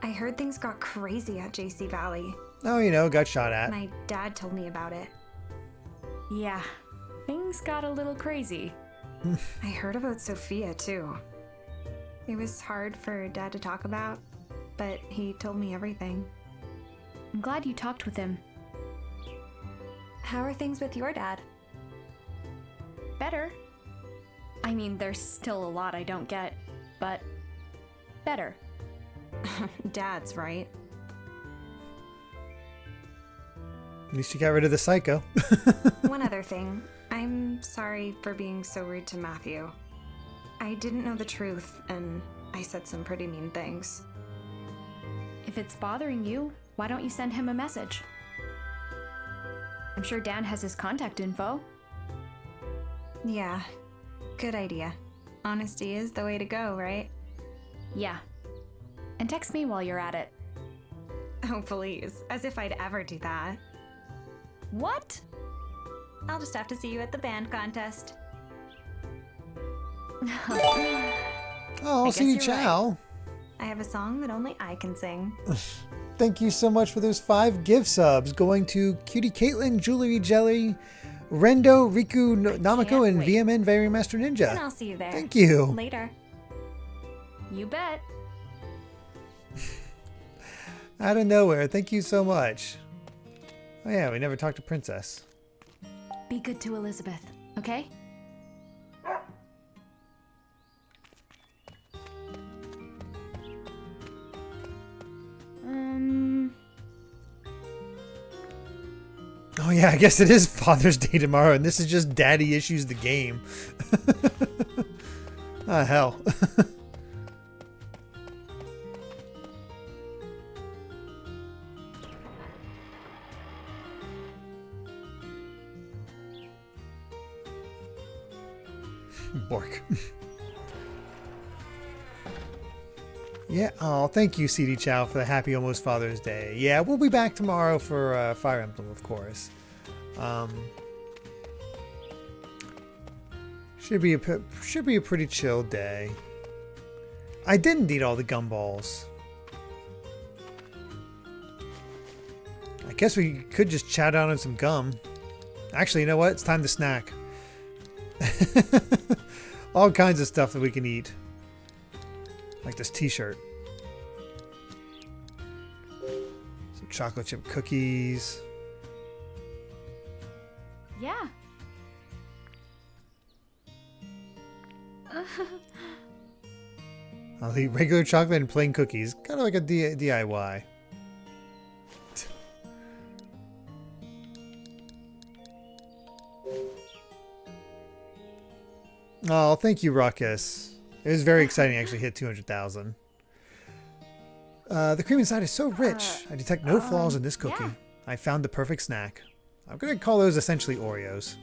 I heard things got crazy at JC Valley. Oh, you know, got shot at. My dad told me about it. Yeah, things got a little crazy. I heard about Sophia, too. It was hard for Dad to talk about, but he told me everything. I'm glad you talked with him. How are things with your dad? Better. I mean, there's still a lot I don't get, but better. Dad's right. At least you got rid of the psycho. One other thing. I'm sorry for being so rude to Matthew. I didn't know the truth, and I said some pretty mean things. If it's bothering you, why don't you send him a message? I'm sure Dan has his contact info. Yeah, good idea. Honesty is the way to go, right? Yeah. And text me while you're at it. Oh, please. As if I'd ever do that. What? I'll just have to see you at the band contest. Oh, CD Chow. Right. I have a song that only I can sing. Thank you so much for those 5 gift subs going to Cutie Caitlin, Jewelry Jelly, Rendo, Riku Namako, and VMN Very Master Ninja. And I'll see you there. Thank you. Later. You bet. Out of nowhere. Thank you so much. Oh yeah, we never talked to Princess. Be good to Elizabeth, okay? Oh yeah, I guess it is Father's Day tomorrow, and this is just Daddy Issues the game. Ah, hell. Bork. Yeah, oh, thank you, CD Chow, for the happy almost Father's Day. Yeah, we'll be back tomorrow for Fire Emblem, of course. Should be a pretty chill day. I didn't eat all the gumballs. I guess we could just chow down on some gum. Actually, you know what? It's time to snack. All kinds of stuff that we can eat. Like this t-shirt. Some chocolate chip cookies. Yeah. I'll eat regular chocolate and plain cookies. Kind of like a DIY. Oh, thank you, Ruckus. It was very exciting to actually hit 200,000. The cream inside is so rich. I detect no flaws in this cookie. Yeah. I found the perfect snack. I'm going to call those essentially Oreos.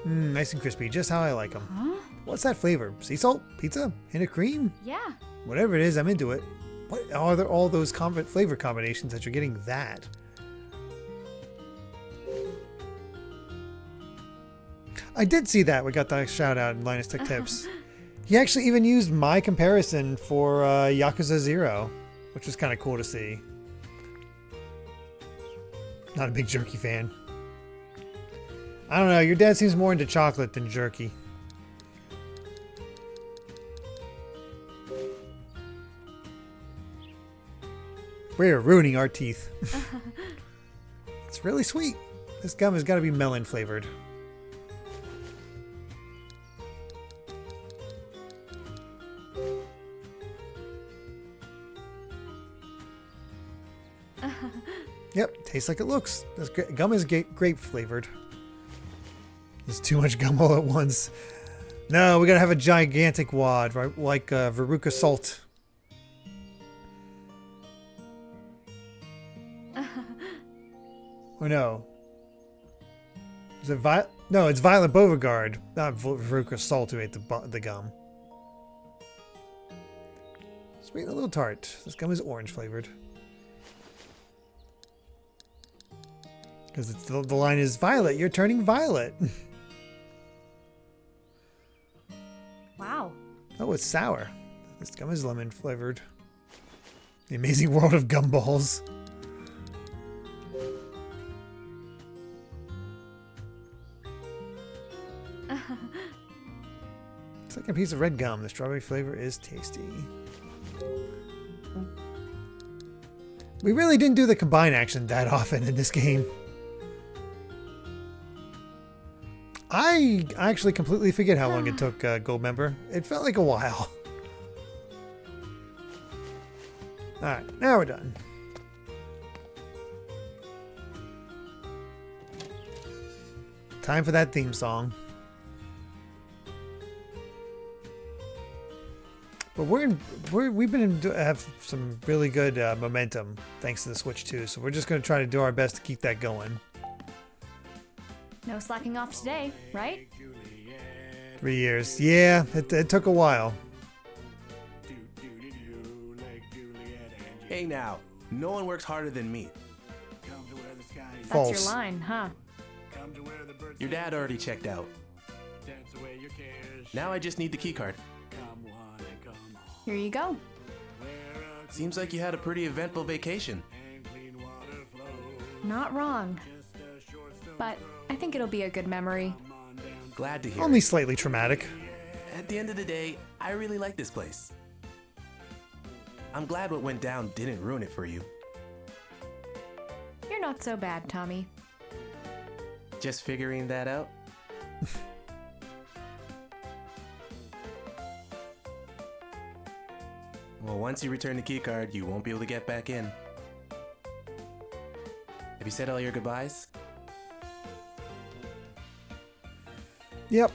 Nice and crispy, just how I like them. Huh? What's that flavor? Sea salt? Pizza? Hint of cream? Yeah. Whatever it is, I'm into it. What are there all those flavor combinations that you're getting that? I did see that. We got that shout out in Linus Tech Tips. He actually even used my comparison for Yakuza 0, which was kind of cool to see. Not a big jerky fan. I don't know. Your dad seems more into chocolate than jerky. We're ruining our teeth. It's really sweet. This gum has got to be melon flavored. Yep, tastes like it looks. This gum is grape flavored. There's too much gum all at once. No, we gotta have a gigantic wad, right? Like Veruca Salt. Or no. Is it Violet? No, it's Violet Beauregard, not Veruca Salt who ate the gum. Sweet and a little tart. This gum is orange flavored. Because the line is, Violet, you're turning violet. Wow. Oh, it's sour. This gum is lemon flavored. The Amazing World of Gumballs. It's like a piece of red gum. The strawberry flavor is tasty. We really didn't do the combine action that often in this game. I actually completely forget how long it took Gold Member. It felt like a while. Alright, now we're done. Time for that theme song. But we've been have some really good momentum thanks to the Switch 2, so we're just going to try to do our best to keep that going. No slacking off today, right? 3 years. Yeah, it took a while. Hey now, no one works harder than me. False. That's your line, huh? Your dad already checked out. Now I just need the keycard. Here you go. Seems like you had a pretty eventful vacation. Not wrong. But I think it'll be a good memory. Glad to hear Only it. slightly traumatic. At the end of the day, I really like this place. I'm glad what went down didn't ruin it for you. You're not so bad, Tommy. Just figuring that out? Well, once you return the keycard, you won't be able to get back in. Have you said all your goodbyes? Yep.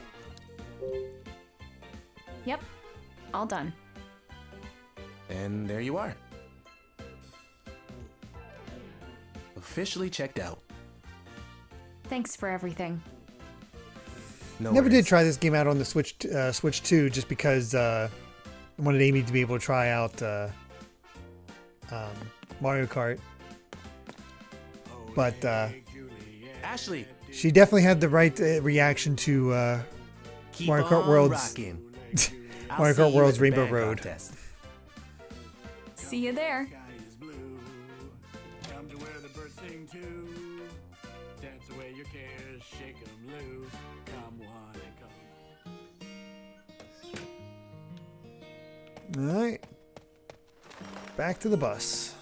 Yep. All done. And there you are. Officially checked out. Thanks for everything. No Never worries. did try this game out on the Switch 2 just because I wanted Amy to be able to try out Mario Kart. But Ashley, she definitely had the right reaction to keep Mario Kart on World's rocking. I'll Mario see Kart you World's at the Rainbow band Road. contest. See you there. Come to where the birds sing too. Dance away your cares, shake 'em loose. Come one and come. All right. Back to the bus.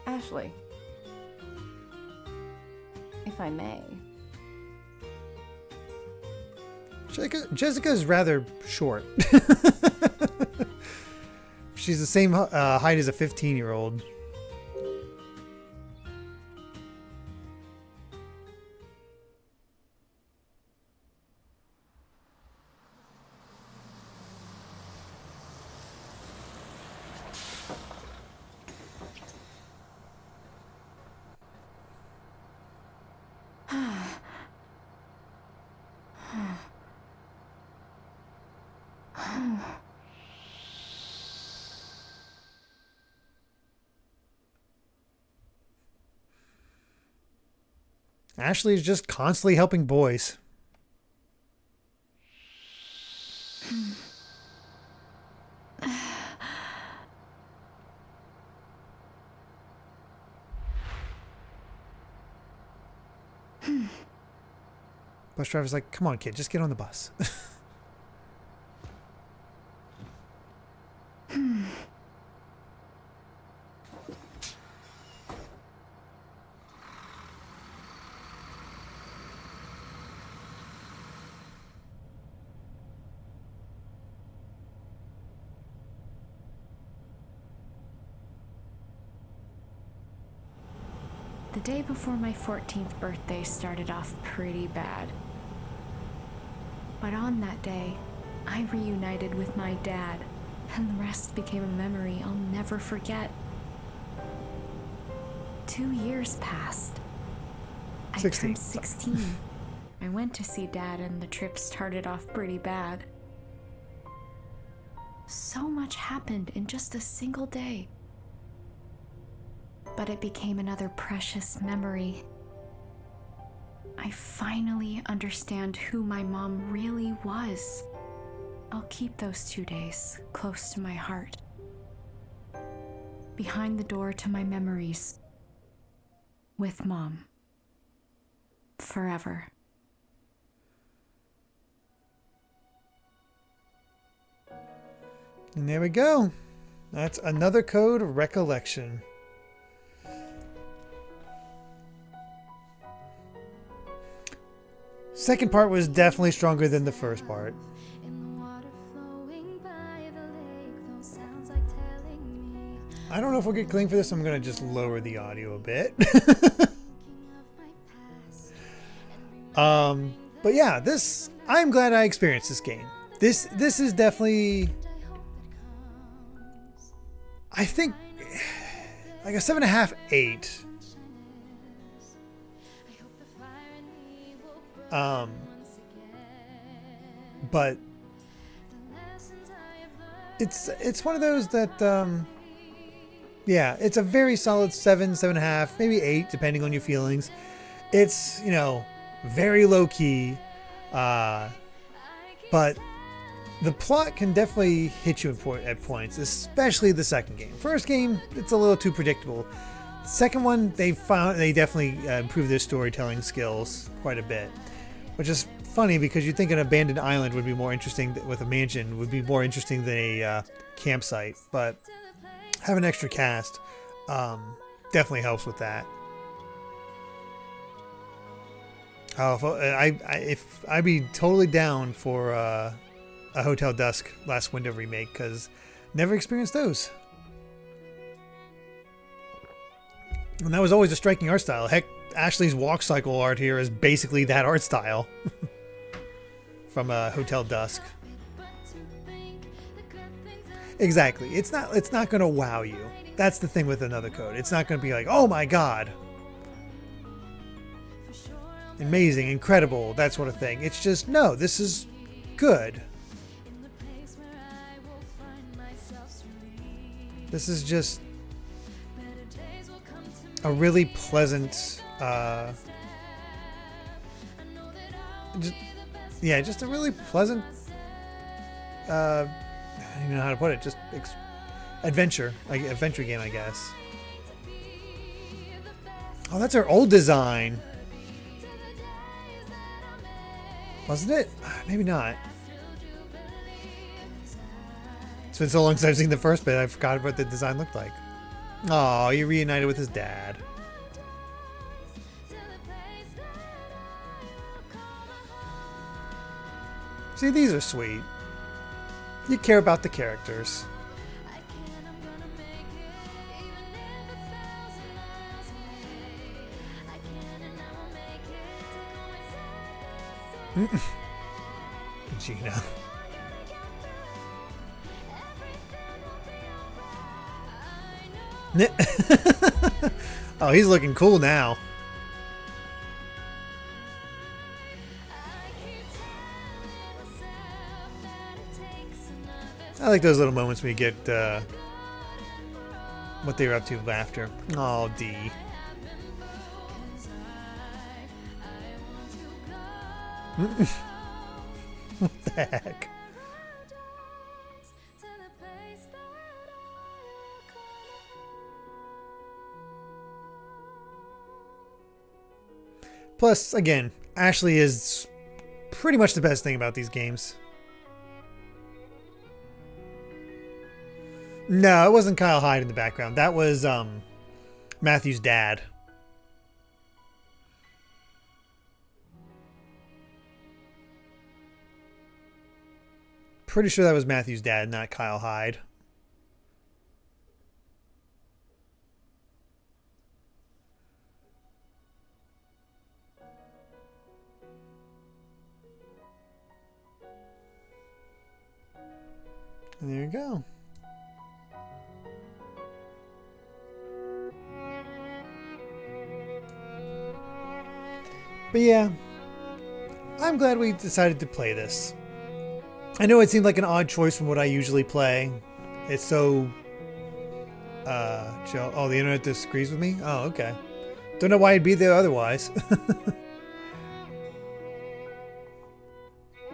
Ashley, if I may. Jessica's rather short. She's the same height as a 15-year-old. Ashley is just constantly helping boys. Bus driver's like, come on, kid, just get on the bus. The day before my 14th birthday started off pretty bad. But on that day, I reunited with my dad, and the rest became a memory I'll never forget. 2 years passed. I 16. turned 16. I went to see Dad, and the trip started off pretty bad. So much happened in just a single day. But it became another precious memory. I finally understand who my mom really was. I'll keep those 2 days close to my heart. Behind the door to my memories. With Mom. Forever. And there we go. That's another code, Recollection. Second part was definitely stronger than the first part. I don't know if we'll get clean for this. I'm going to just lower the audio a bit. But yeah, I'm glad I experienced this game. This is definitely, I think, like a 7.5, 8. But it's one of those that, yeah, it's a very solid 7, 7.5, maybe 8, depending on your feelings. It's, you know, very low key, but the plot can definitely hit you at points, especially the second game. First game, it's a little too predictable. Second one, they definitely improved their storytelling skills quite a bit, which is funny because you'd think an abandoned island would be more interesting with a mansion would be more interesting than a campsite, but having an extra cast definitely helps with that. If I'd be totally down for a Hotel Dusk Last Window remake, because never experienced those. And that was always a striking art style. Heck, Ashley's walk cycle art here is basically that art style from Hotel Dusk. Exactly. It's not going to wow you. That's the thing with Another Code. It's not going to be like, oh my god, amazing, incredible, that sort of thing. It's just, no, this is good. This is just a really pleasant, just a really pleasant, I don't even know how to put it, just adventure game, I guess. Oh, that's our old design. Wasn't it? Maybe not. It's been so long since I've seen the first bit, I forgot what the design looked like. Oh, he reunited with his dad. See, these are sweet. You care about the characters. Gina. Oh, he's looking cool now. I like those little moments when you get what they were up to after. Oh, D. What the heck? Plus, again, Ashley is pretty much the best thing about these games. No, it wasn't Kyle Hyde in the background. That was Matthew's dad. Pretty sure that was Matthew's dad, not Kyle Hyde. And there you go. But yeah, I'm glad we decided to play this. I know it seemed like an odd choice from what I usually play. It's so chill. Oh, the internet disagrees with me? Oh, okay. Don't know why it'd be there otherwise.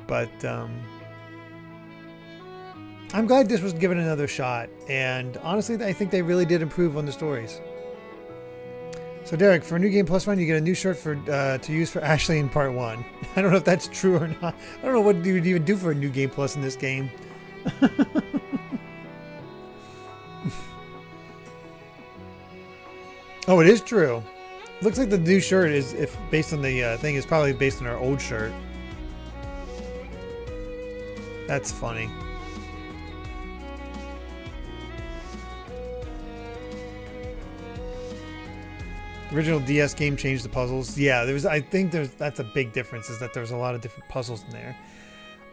But I'm glad this was given another shot, and honestly I think they really did improve on the stories. So Derrick, for a New Game Plus run, you get a new shirt for to use for Ashley in Part 1. I don't know if that's true or not. I don't know what you would even do for a New Game Plus in this game. Oh, it is true. Looks like the new shirt is, if based on the thing, is probably based on our old shirt. That's funny. The original DS game changed the puzzles. Yeah, I think that's a big difference, is that there's a lot of different puzzles in there.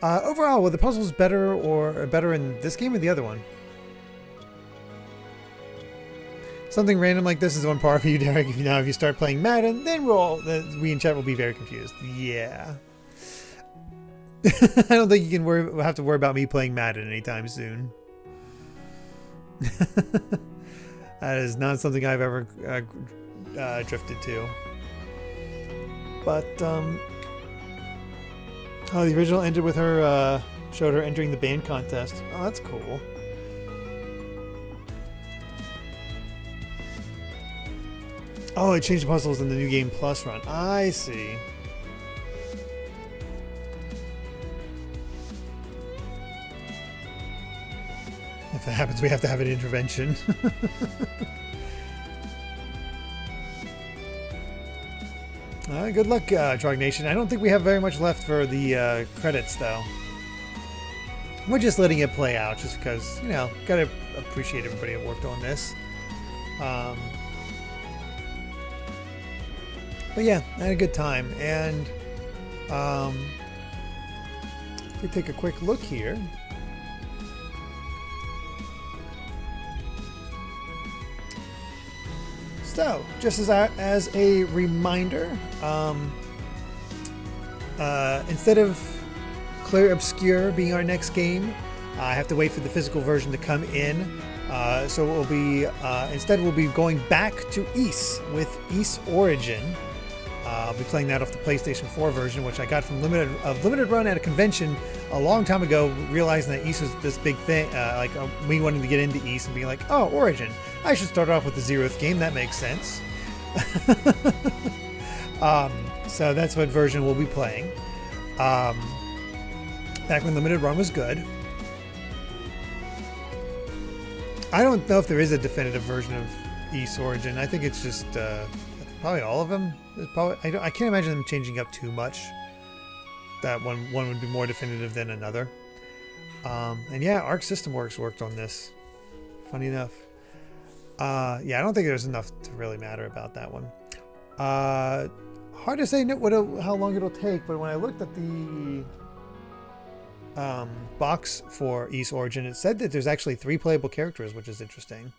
Overall, were the puzzles better in this game or the other one? Something random like this is on par for you, Derrick. If you start playing Madden, then we in chat will be very confused. Yeah. I don't think you can have to worry about me playing Madden anytime soon. That is not something I've ever drifted to. But oh, the original ended with her showed her entering the band contest. Oh, that's cool. Oh, it changed the puzzles in the New Game Plus run. I see. If that happens, we have to have an intervention. Good luck, Drog Nation. I don't think we have very much left for the credits, though. We're just letting it play out, just because, gotta appreciate everybody that worked on this. But yeah, I had a good time, and if we take a quick look here. So, just as a reminder, instead of Clear Obscure being our next game, I have to wait for the physical version to come in. So it will be instead we'll be going back to Ys with Ys Origin. I'll be playing that off the PlayStation 4 version, which I got from limited run at a convention a long time ago, realizing that Ys was this big thing, me wanting to get into Ys and being like, oh, Origin. I should start off with the 0th game. That makes sense. So that's what version we'll be playing. Back when limited run was good. I don't know if there is a definitive version of Ys Origin. I think it's just probably all of them. I can't imagine them changing up too much. That one would be more definitive than another. And yeah, Arc System Works worked on this. Funny enough. Yeah, I don't think there's enough to really matter about that one. Hard to say how long it'll take, but when I looked at the box for Ys Origin, it said that there's actually 3 playable characters, which is interesting.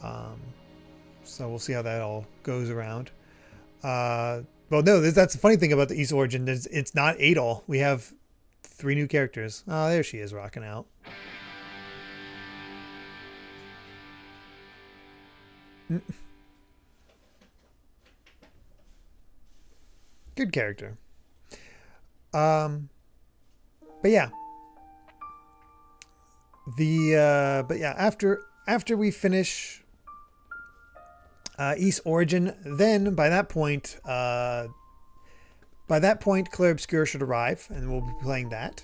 So we'll see how that all goes around. Well, no, that's the funny thing about the Ys Origin. It's not Adol. We have 3 new characters. Oh, there she is, rocking out. Good character. But yeah. But yeah, after we finish Ys Origin, then by that point Clair Obscur should arrive, and we'll be playing that.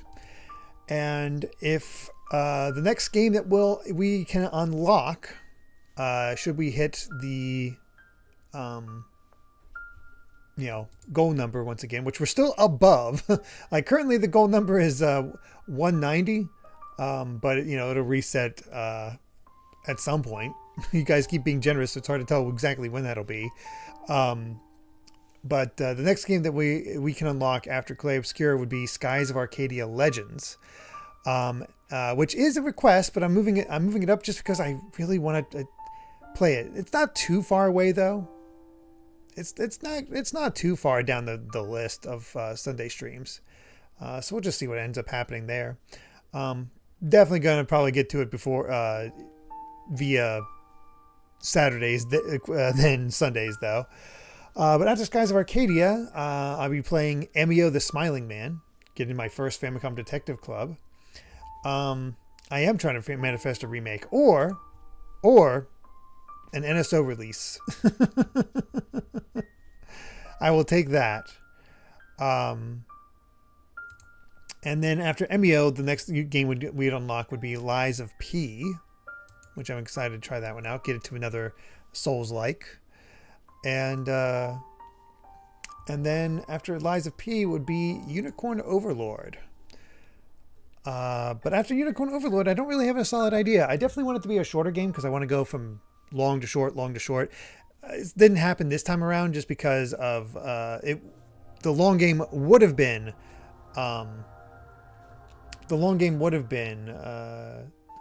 And if the next game that we can unlock, should we hit the goal number once again, which we're still above. Like currently the goal number is 190, but it'll reset at some point. You guys keep being generous, so it's hard to tell exactly when that'll be. But the next game that we can unlock after Clay Obscure would be Skies of Arcadia Legends, which is a request, but I'm moving it up just because I really want to play it. It's not too far away though. It's not too far down the list of Sunday streams. So we'll just see what ends up happening there. Definitely gonna probably get to it before via Saturdays than Sundays though. But after Skies of Arcadia, I'll be playing Emio the Smiling Man, getting my first Famicom Detective Club. I am trying to manifest a remake or an NSO release. I will take that. And then after Emio, the next game we'd unlock would be Lies of P, which I'm excited to try that one out. Get it to another Souls-like. And then after Lies of P would be Unicorn Overlord. But after Unicorn Overlord, I don't really have a solid idea. I definitely want it to be a shorter game because I want to go from long to short, long to short. It didn't happen this time around just because of it. The long game would have been,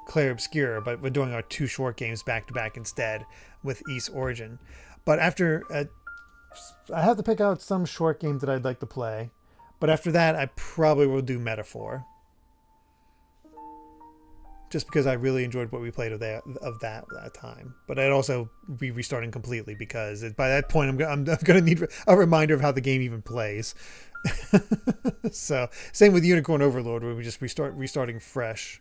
Clair Obscura, but we're doing our 2 short games back to back instead with East Origin. But after, I have to pick out some short games that I'd like to play. But after that, I probably will do Metaphor. Just because I really enjoyed what we played of that time. But I'd also be restarting completely because by that point, I'm going to need a reminder of how the game even plays. So, same with Unicorn Overlord, where we just restarting fresh.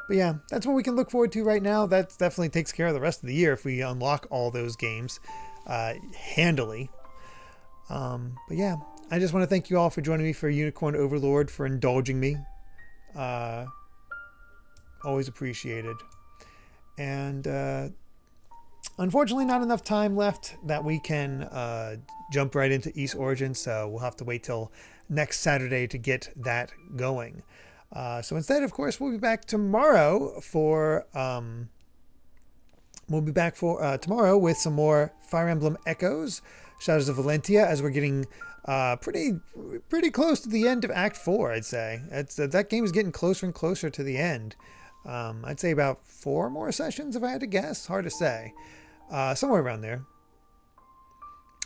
But yeah, that's what we can look forward to right now. That definitely takes care of the rest of the year if we unlock all those games handily. But yeah, I just want to thank you all for joining me for Unicorn Overlord, for indulging me. Always appreciated. And unfortunately, not enough time left that we can jump right into East Origin, so we'll have to wait till next Saturday to get that going. So instead, of course, we'll be back tomorrow for tomorrow with some more Fire Emblem Echoes, Shadows of Valentia, as we're getting pretty close to the end of Act 4, I'd say. That game is getting closer and closer to the end. I'd say about 4 more sessions if I had to guess. Hard to say. Somewhere around there.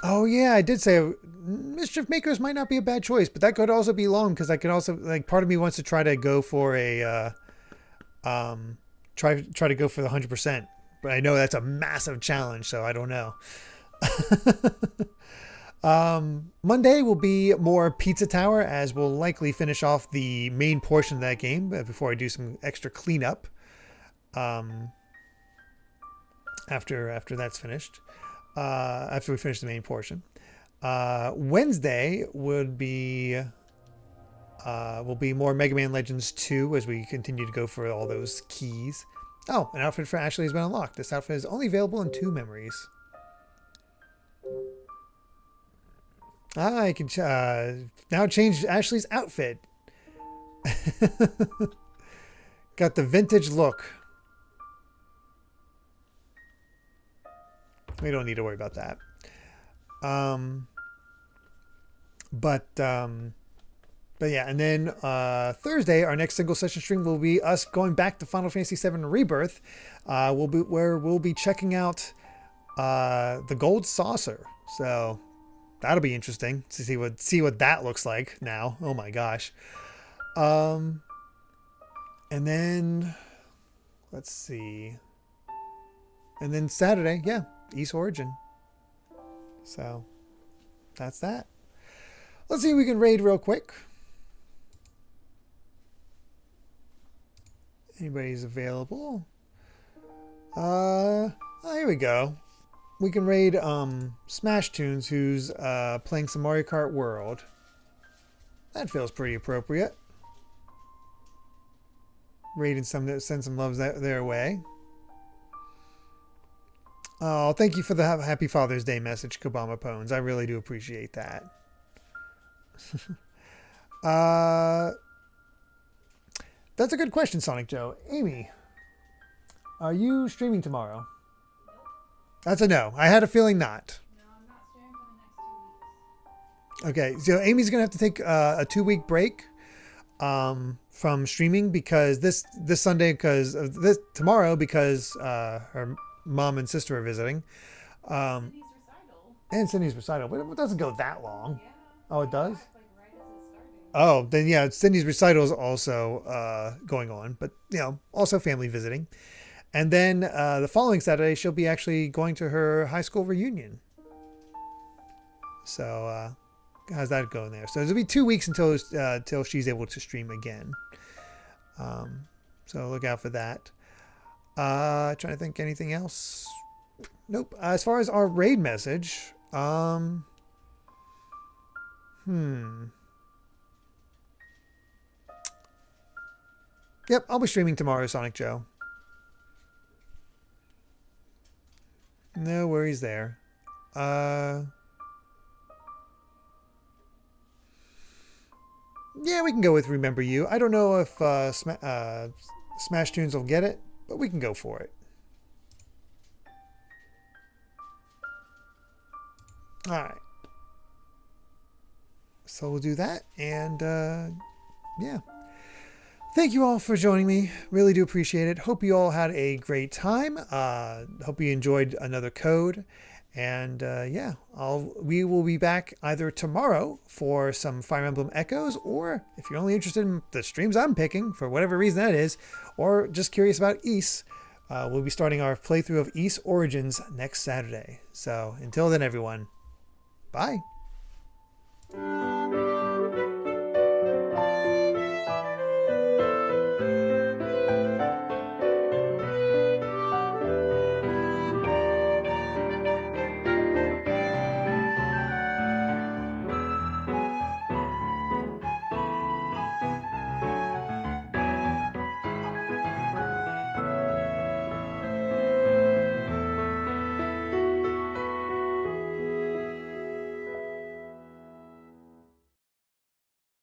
Oh yeah, I did say Mischief Makers might not be a bad choice, but that could also be long because I could also, like, part of me wants to try to go for a try to go for the 100%, but I know that's a massive challenge, so I don't know. Monday will be more Pizza Tower, as we'll likely finish off the main portion of that game before I do some extra cleanup. After that's finished, after we finish the main portion, Wednesday would be will be more Mega Man Legends 2 as we continue to go for all those keys. Oh, an outfit for Ashley has been unlocked. This outfit is only available in 2 memories. I can now change Ashley's outfit. Got the vintage look. We don't need to worry about that. But yeah, and then Thursday, our next single session stream will be us going back to Final Fantasy VII Rebirth. We'll be checking out the Gold Saucer. So that'll be interesting to see what that looks like now. Oh my gosh. And then let's see. And then Saturday, yeah, East Origin. So that's that. Let's see if we can raid real quick. Anybody's available? Here we go. We can raid Smash Tunes, who's playing some Mario Kart World. That feels pretty appropriate. Raid and send some loves their way. Oh, thank you for the Happy Father's Day message, Kabama Pones. I really do appreciate that. That's a good question, Sonic Joe. Amy, are you streaming tomorrow? That's a no. I had a feeling not. No, I'm not streaming for the next 2 weeks. Okay, so Amy's gonna have to take a 2-week break from streaming because this Sunday, because of this tomorrow, because her mom and sister are visiting. And Cindy's recital, but it doesn't go that long. Yeah. Oh, it does? Like right as it's starting. Oh, then yeah, Cindy's recital is also going on, but also family visiting. And then the following Saturday, she'll be actually going to her high school reunion. So how's that going there? So it'll be 2 weeks until she's able to stream again. So look out for that. Trying to think anything else. Nope. As far as our raid message, Yep, I'll be streaming tomorrow, Sonic Joe. No worries there. Yeah, we can go with Remember You. I don't know if Smash Tunes will get it, but we can go for it. All right. So we'll do that, and yeah. Thank you all for joining me. Really do appreciate it. Hope you all had a great time. Hope you enjoyed another code. And yeah, we will be back either tomorrow for some Fire Emblem Echoes, or if you're only interested in the streams I'm picking, for whatever reason that is, or just curious about Ys, we'll be starting our playthrough of Ys Origins next Saturday. So until then, everyone, bye.